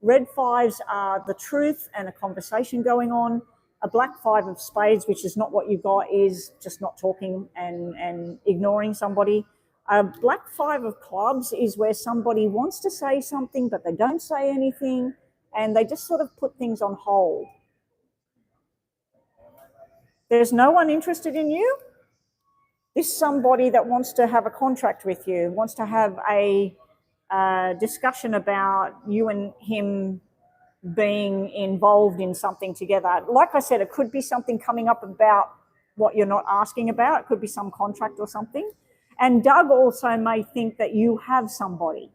Red fives are the truth and a conversation going on. A black five of spades, which is not what you've got, is just not talking and ignoring somebody. A black five of clubs is where somebody wants to say something, but they don't say anything, and they just sort of put things on hold. There's no one interested in you. This is somebody that wants to have a contract with you, wants to have a discussion about you and him being involved in something together. Like I said, it could be something coming up about what you're not asking about. It could be some contract or something. And Doug also may think that you have somebody,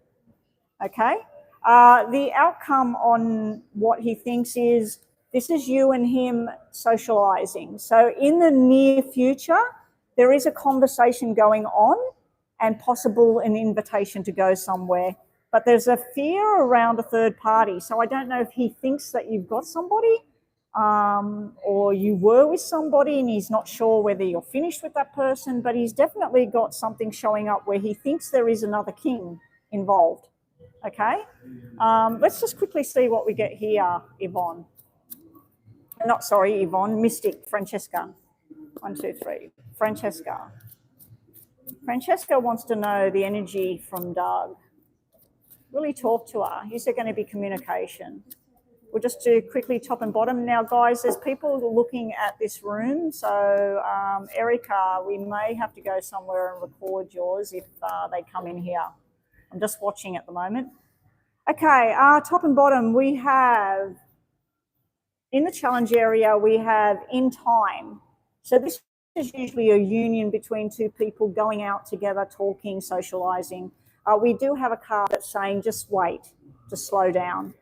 okay? The outcome on what he thinks is this is you and him socializing. So in the near future, there is a conversation going on and possible an invitation to go somewhere. But there's a fear around a third party. So I don't know if he thinks that you've got somebody or you were with somebody and he's not sure whether you're finished with that person, but he's definitely got something showing up where he thinks there is another king involved. Okay? Let's just quickly see what we get here, Yvonne. Not sorry, Yvonne, Mystic, Francesca. 1, 2, 3. Francesca. Francesca wants to know the energy from Doug. Will he talk to her? Is there going to be communication? We'll just do quickly top and bottom. Now, guys, there's people looking at this room. So, Erica, we may have to go somewhere and record yours if they come in here. I'm just watching at the moment. Okay, top and bottom, we have, in the challenge area, we have in time. So this is usually a union between two people going out together, talking, socializing. We do have a card that's saying just wait, just slow down.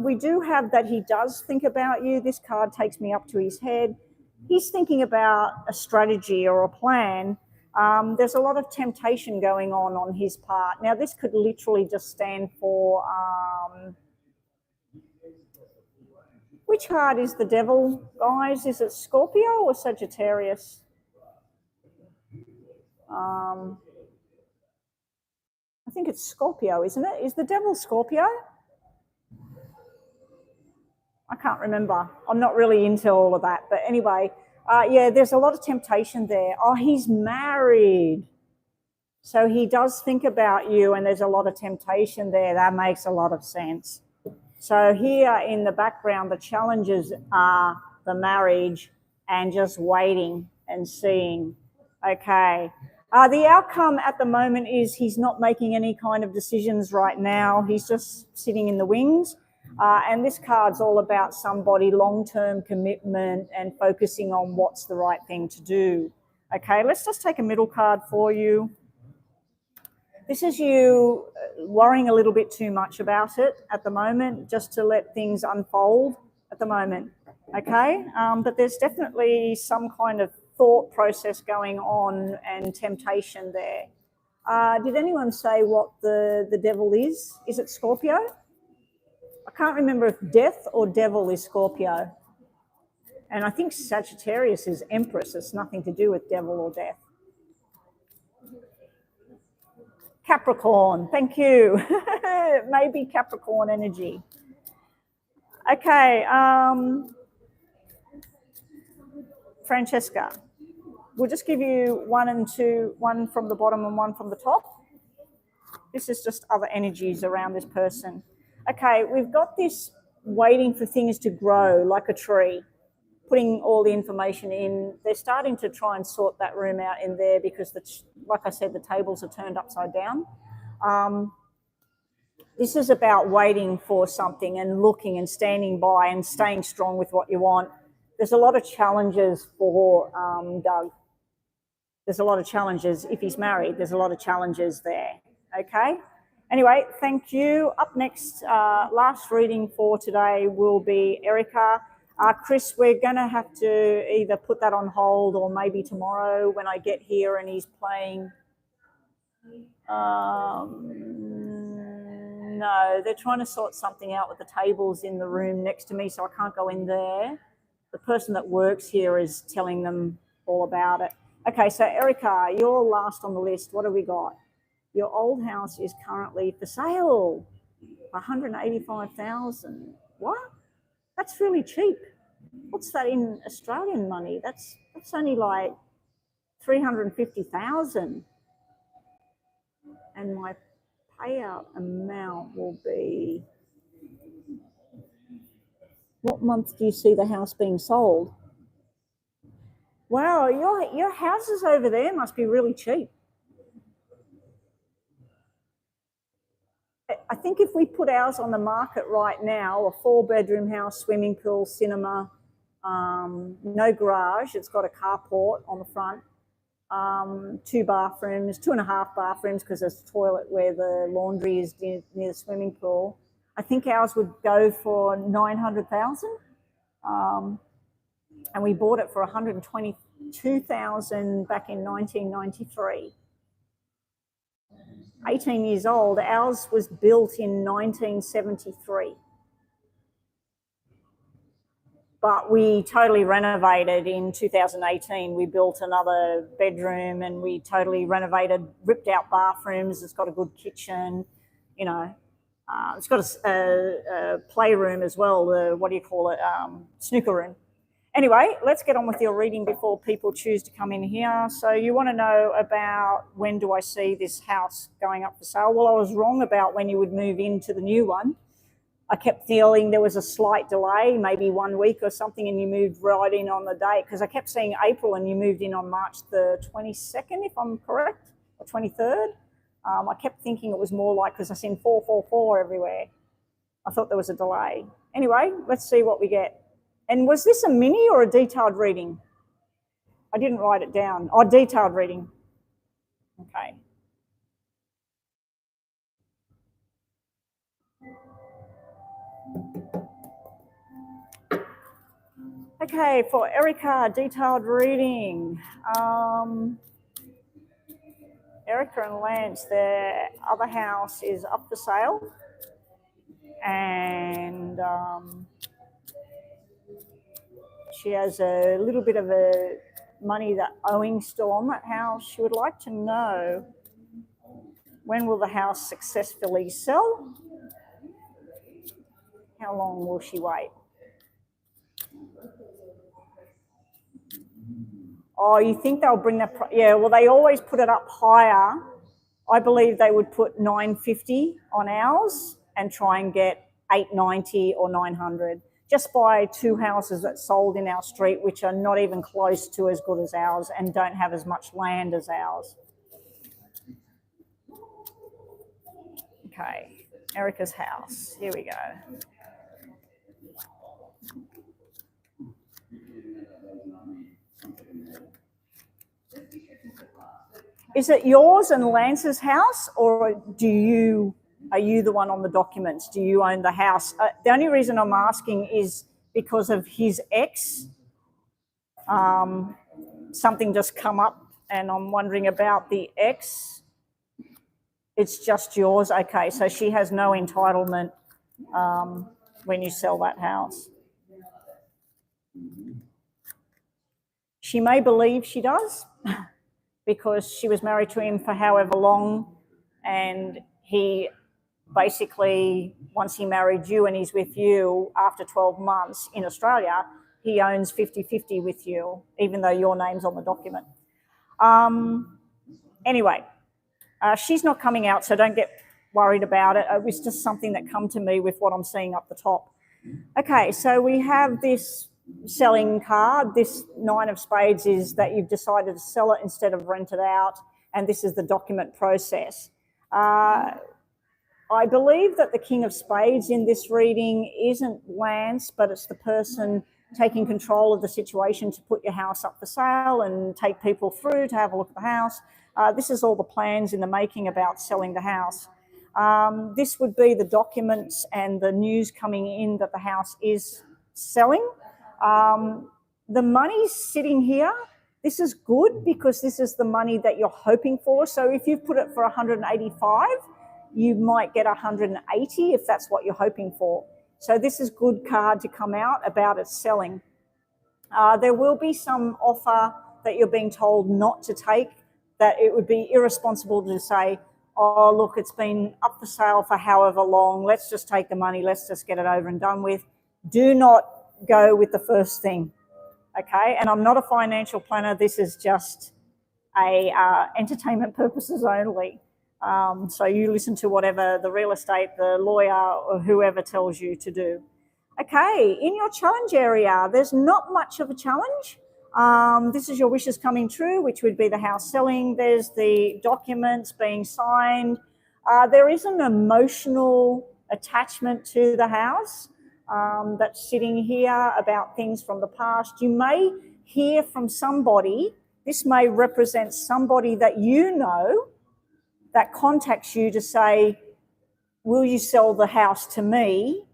We do have that he does think about you. This card takes me up to his head. He's thinking about a strategy or a plan. There's a lot of temptation going on his part. Now, this could literally just stand for, which card is the devil, guys? Is it Scorpio or Sagittarius? I think it's Scorpio, isn't it? Is the devil Scorpio? I can't remember. I'm not really into all of that. But anyway, yeah, there's a lot of temptation there. Oh, he's married. So he does think about you and there's a lot of temptation there. That makes a lot of sense. So here in the background, the challenges are the marriage and just waiting and seeing. Okay. The outcome at the moment is he's not making any kind of decisions right now. He's just sitting in the wings. And this card's all about somebody, long-term commitment and focusing on what's the right thing to do. Okay, let's just take a middle card for you. This is you worrying a little bit too much about it at the moment, just to let things unfold at the moment. Okay, but there's definitely some kind of thought process going on and temptation there. Did anyone say what the devil is? Is it Scorpio? I can't remember if death or devil is Scorpio. And I think Sagittarius is Empress. It's nothing to do with devil or death. Capricorn, thank you. Maybe Capricorn energy. Okay, Francesca, we'll just give you 1 and 2, 1 from the bottom and 1 from the top. This is just other energies around this person. Okay, we've got this waiting for things to grow like a tree, putting all the information in. They're starting to try and sort that room out in there because, like I said, the tables are turned upside down. This is about waiting for something and looking and standing by and staying strong with what you want. There's a lot of challenges for Doug. There's a lot of challenges. If he's married, there's a lot of challenges there. Okay? Anyway, thank you. Up next, last reading for today will be Erica. Chris, we're going to have to either put that on hold or maybe tomorrow when I get here and he's playing. No, they're trying to sort something out with the tables in the room next to me, so I can't go in there. The person that works here is telling them all about it. Okay, so Erica, you're last on the list. What have we got? Your old house is currently for sale, $185,000. What? That's really cheap. What's that in Australian money? That's only like $350,000. And my payout amount will be What month do you see the house being sold? Wow, your houses over there must be really cheap. I think if we put ours on the market right now, a 4-bedroom house, swimming pool, cinema, no garage, it's got a carport on the front, 2 bathrooms, 2.5 bathrooms because there's a toilet where the laundry is near the swimming pool. I think ours would go for 900,000, and we bought it for 122,000 back in 1993. 18 years old. Ours was built in 1973. But we totally renovated in 2018. We built another bedroom and we totally renovated, ripped out bathrooms. It's got a good kitchen, you know. It's got a playroom as well, snooker room. Anyway, let's get on with your reading before people choose to come in here. So you want to know about when do I see this house going up for sale? Well, I was wrong about when you would move into the new one. I kept feeling there was a slight delay, maybe 1 week or something, and you moved right in on the date, because I kept seeing April and you moved in on March the 22nd, if I'm correct, or 23rd. I kept thinking it was more like, because I seen 444 everywhere. I thought there was a delay. Anyway, let's see what we get. And was this a mini or a detailed reading? I didn't write it down. Oh, detailed reading. Okay. Okay, for Erica, detailed reading. Erica and Lance, their other house is up for sale. And she has a little bit of a money that owing still on that house. She would like to know, when will the house successfully sell? How long will she wait? Oh, you think they'll bring that? Yeah, well, they always put it up higher. I believe they would put 950 on ours and try and get 890 or 900. Just by 2 houses that sold in our street, which are not even close to as good as ours and don't have as much land as ours. Okay, Erica's house. Here we go. Is it yours and Lance's house, or are you the one on the documents? Do you own the house? The only reason I'm asking is because of his ex. Something just come up and I'm wondering about the ex. It's just yours. Okay, so she has no entitlement when you sell that house. She may believe she does because she was married to him for however long, and he basically, once he married you and he's with you after 12 months in Australia, he owns 50-50 with you, even though your name's on the document. Anyway, she's not coming out, so don't get worried about it. It was just something that come to me with what I'm seeing up the top. Okay, so we have this selling card. This 9 of spades is that you've decided to sell it instead of rent it out, and this is the document process. I believe that the King of Spades in this reading isn't Lance, but it's the person taking control of the situation to put your house up for sale and take people through to have a look at the house. This is all the plans in the making about selling the house. This would be the documents and the news coming in that the house is selling. The money's sitting here. This is good because this is the money that you're hoping for. So if you've put it for 185, you might get 180 if that's what you're hoping for. So this is good card to come out about it selling. There will be some offer that you're being told not to take, that it would be irresponsible to say, oh, look, it's been up for sale for however long, let's just take the money, let's just get it over and done with. Do not go with the first thing, okay? And I'm not a financial planner. This is just a entertainment purposes only. So you listen to whatever the real estate, the lawyer, or whoever tells you to do. Okay, in your challenge area, there's not much of a challenge. This is your wishes coming true, which would be the house selling. There's the documents being signed. There is an emotional attachment to the house that's sitting here about things from the past. You may hear from somebody. This may represent somebody that you know that contacts you to say, will you sell the house to me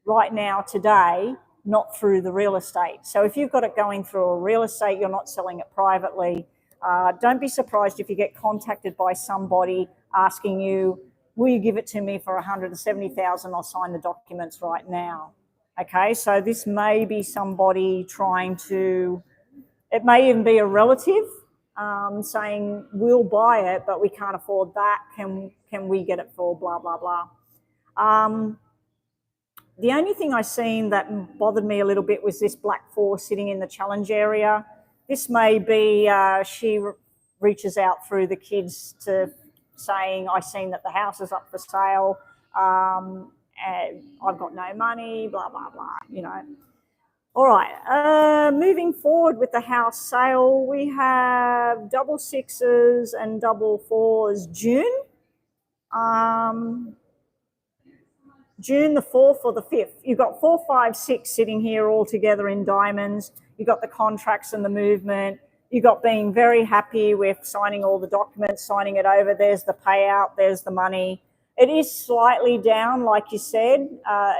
right now, today, not through the real estate? So if you've got it going through a real estate, you're not selling it privately. Don't be surprised if you get contacted by somebody asking you, will you give it to me for $170,000? I'll sign the documents right now. Okay, so this may be somebody trying to, it may even be a relative saying, we'll buy it, but we can't afford that. Can we get it for blah, blah, blah. The only thing I seen that bothered me a little bit was this black 4 sitting in the challenge area. This may be she reaches out through the kids to saying, I seen that the house is up for sale, and I've got no money, blah, blah, blah, you know. All right, moving forward with the house sale, we have double 6s and double 4s June. June the 4th or the 5th. You've got 4, 5, 6 sitting here all together in diamonds. You've got the contracts and the movement. You've got being very happy with signing all the documents, signing it over. There's the payout. There's the money. It is slightly down, like you said.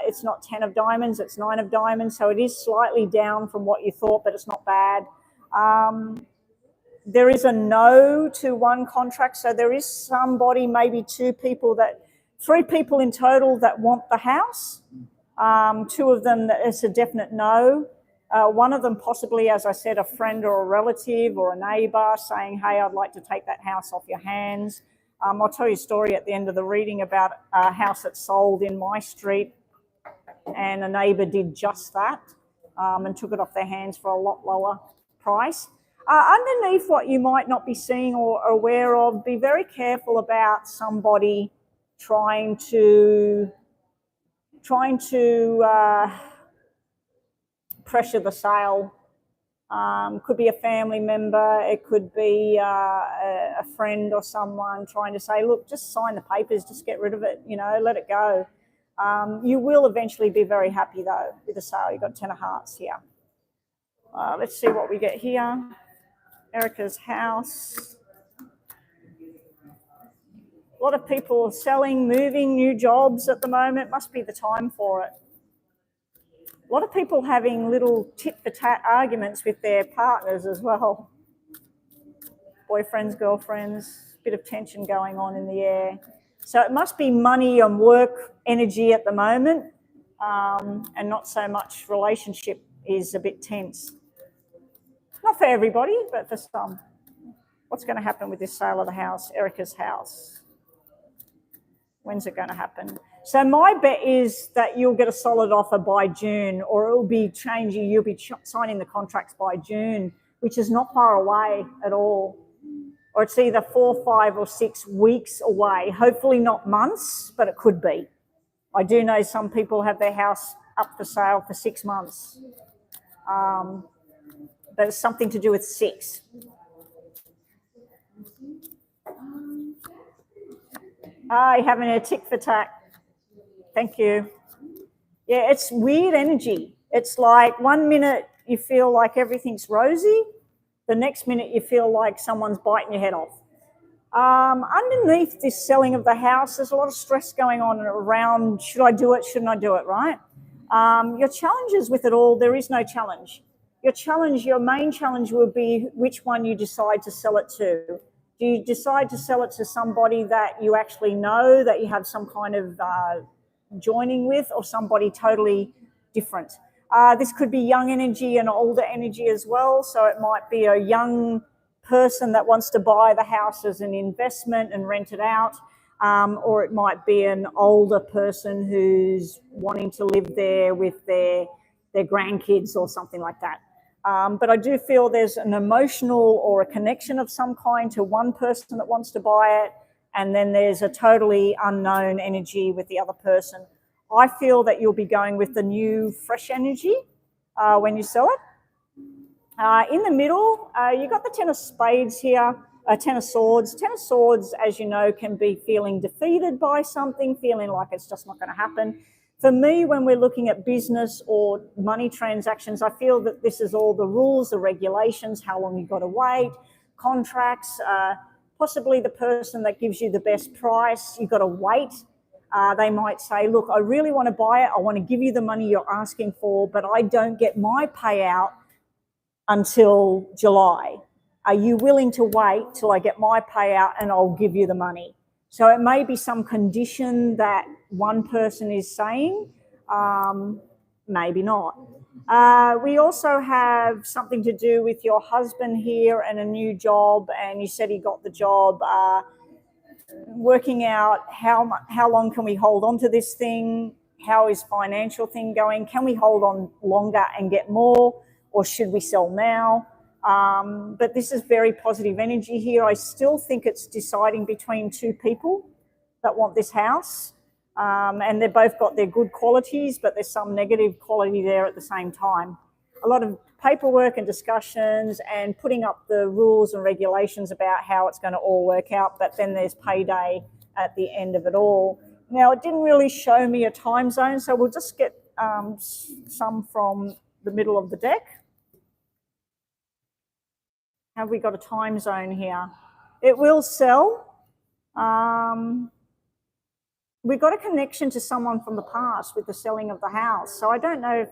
It's not 10 of diamonds. It's 9 of diamonds. So it is slightly down from what you thought, but it's not bad. There is a no to 1 contract. So there is somebody, maybe 2 people that, 3 people in total that want the house. 2 of them, it's a definite no. 1 of them possibly, as I said, a friend or a relative or a neighbour saying, hey, I'd like to take that house off your hands. I'll tell you a story at the end of the reading about a house that sold in my street, and a neighbour did just that and took it off their hands for a lot lower price. Underneath what you might not be seeing or aware of, be very careful about somebody trying to pressure the sale. Could be a family member, it could be a friend or someone trying to say, look, just sign the papers, just get rid of it, you know, let it go. You will eventually be very happy though with the sale. You've got 10 of hearts here. Let's see what we get here. Erica's house. A lot of people are selling, moving, new jobs at the moment. Must be the time for it. A lot of people having little tit-for-tat arguments with their partners as well. Boyfriends, girlfriends, bit of tension going on in the air. So it must be money and work energy at the moment, and not so much relationship is a bit tense. Not for everybody, but for some. What's going to happen with this sale of the house, Erica's house? When's it going to happen? So my bet is that you'll get a solid offer by June, or it'll be changing. You'll be signing the contracts by June, which is not far away at all. Or it's either 4, 5 or 6 weeks away. Hopefully not months, but it could be. I do know some people have their house up for sale for 6 months. But it's something to do with 6. You're having a tick for tack. Thank you. Yeah, it's weird energy. It's like 1 minute you feel like everything's rosy. The next minute you feel like someone's biting your head off. Underneath this selling of the house, there's a lot of stress going on around, should I do it, shouldn't I do it, right? Your challenges with it all, there is no challenge. Your main challenge will be which one you decide to sell it to. Do you decide to sell it to somebody that you actually know, that you have some kind of joining with, or somebody totally different? This could be young energy and older energy as well. So it might be a young person that wants to buy the house as an investment and rent it out, or it might be an older person who's wanting to live there with their grandkids or something like that. But I do feel there's an emotional or a connection of some kind to one person that wants to buy it, and then there's a totally unknown energy with the other person. I feel that you'll be going with the new fresh energy when you sell it. In the middle, you've got the Ten of Spades here, Ten of Swords. Ten of Swords, as you know, can be feeling defeated by something, feeling like it's just not going to happen. For me, when we're looking at business or money transactions, I feel that this is all the rules, the regulations, how long you've got to wait, contracts, possibly the person that gives you the best price, you've got to wait. They might say, look, I really want to buy it. I want to give you the money you're asking for, but I don't get my payout until July. Are you willing to wait till I get my payout and I'll give you the money? So it may be some condition that one person is saying, maybe not. We also have something to do with your husband here and a new job, and you said he got the job, working out how long can we hold on to this thing, how is financial thing going, can we hold on longer and get more, or should we sell now? But this is very positive energy here. I still think it's deciding between two people that want this house. And they've both got their good qualities, but there's some negative quality there at the same time. A lot of paperwork and discussions and putting up the rules and regulations about how it's going to all work out, but then there's payday at the end of it all. Now, it didn't really show me a time zone, so we'll just get some from the middle of the deck. Have we got a time zone here? It will sell. We've got a connection to someone from the past with the selling of the house. So I don't know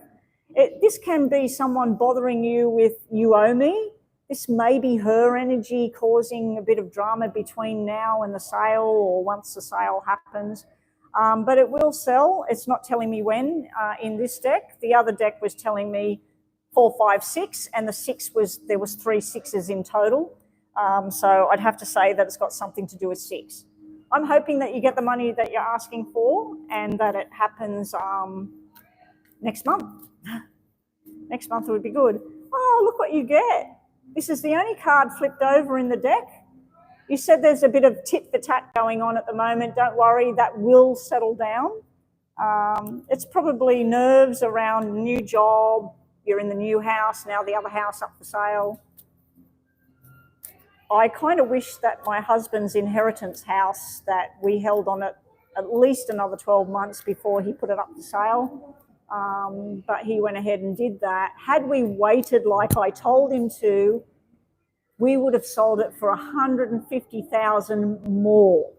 if this can be someone bothering you with, you owe me. This may be her energy causing a bit of drama between now and the sale, or once the sale happens. But it will sell. It's not telling me when in this deck. The other deck was telling me 4, 5, 6, and the 6 was, there was 3 6s in total. So I'd have to say that it's got something to do with 6. I'm hoping that you get the money that you're asking for and that it happens next month. Next month would be good. Oh, look what you get. This is the only card flipped over in the deck. You said there's a bit of tit for tat going on at the moment. Don't worry, that will settle down. It's probably nerves around new job. You're in the new house, now the other house up for sale. I kind of wish that my husband's inheritance house, that we held on it at least another 12 months before he put it up for sale. But he went ahead and did that. Had we waited like I told him to, we would have sold it for $150,000 more.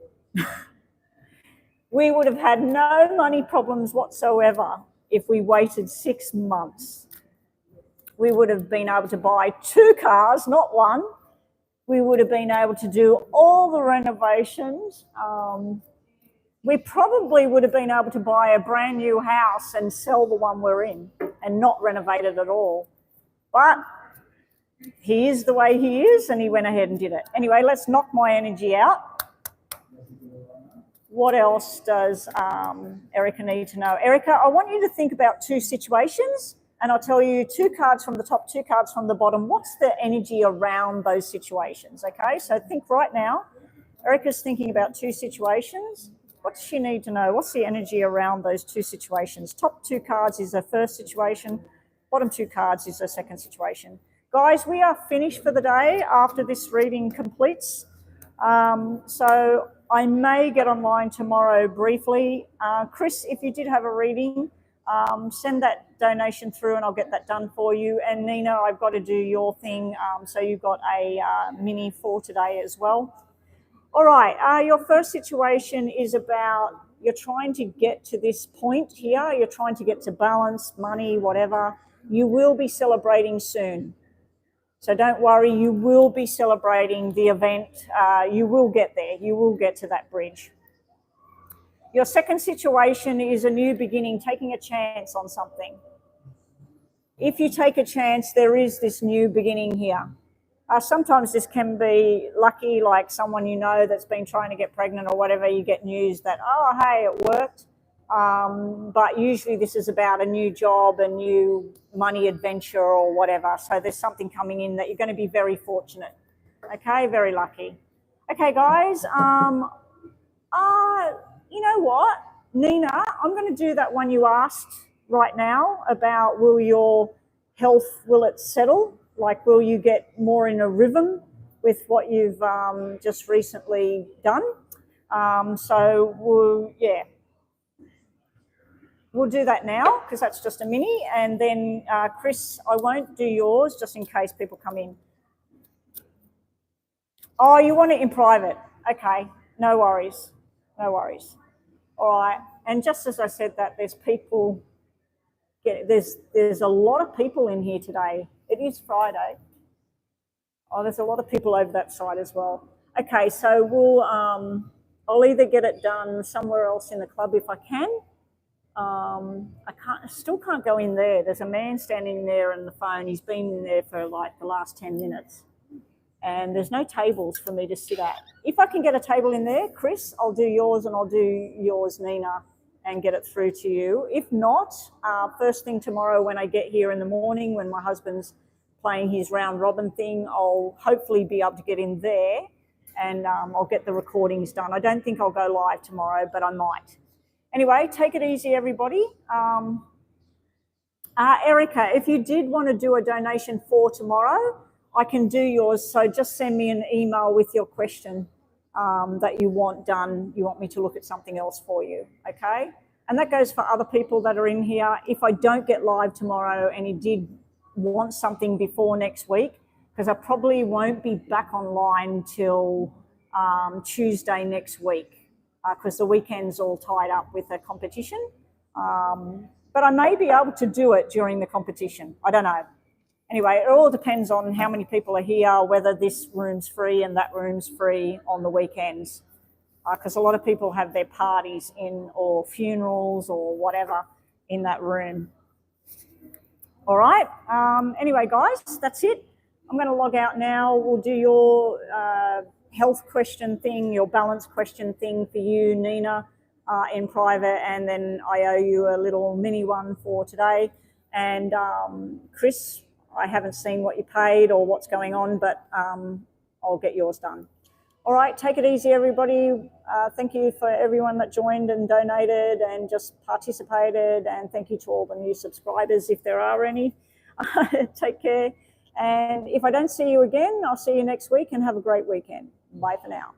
We would have had no money problems whatsoever if we waited 6 months. We would have been able to buy 2 cars, not 1. We would have been able to do all the renovations. We probably would have been able to buy a brand new house and sell the one we're in and not renovate it at all. But he is the way he is, and he went ahead and did it. Anyway, let's knock my energy out. What else does Erica need to know? Erica, I want you to think about 2 situations, and I'll tell you 2 cards from the top, 2 cards from the bottom. What's the energy around those situations, okay? So think right now. Erica's thinking about 2 situations. What does she need to know? What's the energy around those 2 situations? Top 2 cards is her first situation. Bottom 2 cards is her second situation. Guys, we are finished for the day after this reading completes. So I may get online tomorrow briefly. Chris, if you did have a reading, send that donation through and I'll get that done for you. And Nina, I've got to do your thing. So you've got a mini for today as well. All right, your first situation is about you're trying to get to this point here. You're trying to get to balance, money, whatever. You will be celebrating soon. So don't worry, you will be celebrating the event. You will get there. You will get to that bridge. Your second situation is a new beginning, taking a chance on something. If you take a chance, there is this new beginning here. Sometimes this can be lucky, like someone you know that's been trying to get pregnant or whatever, you get news that, oh, hey, it worked. But usually this is about a new job, a new money adventure or whatever. So there's something coming in that you're going to be very fortunate. Okay, very lucky. Okay, guys, you know what? Nina, I'm going to do that one you asked right now about will your health, will it settle? Like, will you get more in a rhythm with what you've just recently done? So we'll do that now because that's just a mini. And then Chris, I won't do yours just in case people come in. Oh, you want it in private? Okay, no worries, no worries. All right, and just as I said that, there's people. There's a lot of people in here today. It is Friday. Oh, there's a lot of people over that side as well. Okay, so we'll I'll either get it done somewhere else in the club if I can. I still can't go in there. There's a man standing there on the phone. He's been in there for like the last 10 minutes. And there's no tables for me to sit at. If I can get a table in there, Chris, I'll do yours and I'll do yours, Nina, and get it through to you. If not, first thing tomorrow when I get here in the morning, when my husband's playing his round robin thing, I'll hopefully be able to get in there and I'll get the recordings done. I don't think I'll go live tomorrow, but I might. Anyway, take it easy, everybody. Erica, if you did want to do a donation for tomorrow, I can do yours. So just send me an email with your question that you want done. You want me to look at something else for you, okay? And that goes for other people that are in here. If I don't get live tomorrow and you did want something before next week, because I probably won't be back online till Tuesday next week because the weekend's all tied up with a competition. But I may be able to do it during the competition. I don't know. Anyway, it all depends on how many people are here, whether this room's free and that room's free on the weekends. Because a lot of people have their parties in or funerals or whatever in that room. All right. Anyway, guys, that's it. I'm going to log out now. We'll do your health question thing, your balance question thing for you, Nina, in private. And then I owe you a little mini one for today. And Chris, I haven't seen what you paid or what's going on, but I'll get yours done. All right, take it easy, everybody. Thank you for everyone that joined and donated and just participated. And thank you to all the new subscribers, if there are any. Take care. And if I don't see you again, I'll see you next week and have a great weekend. Bye for now.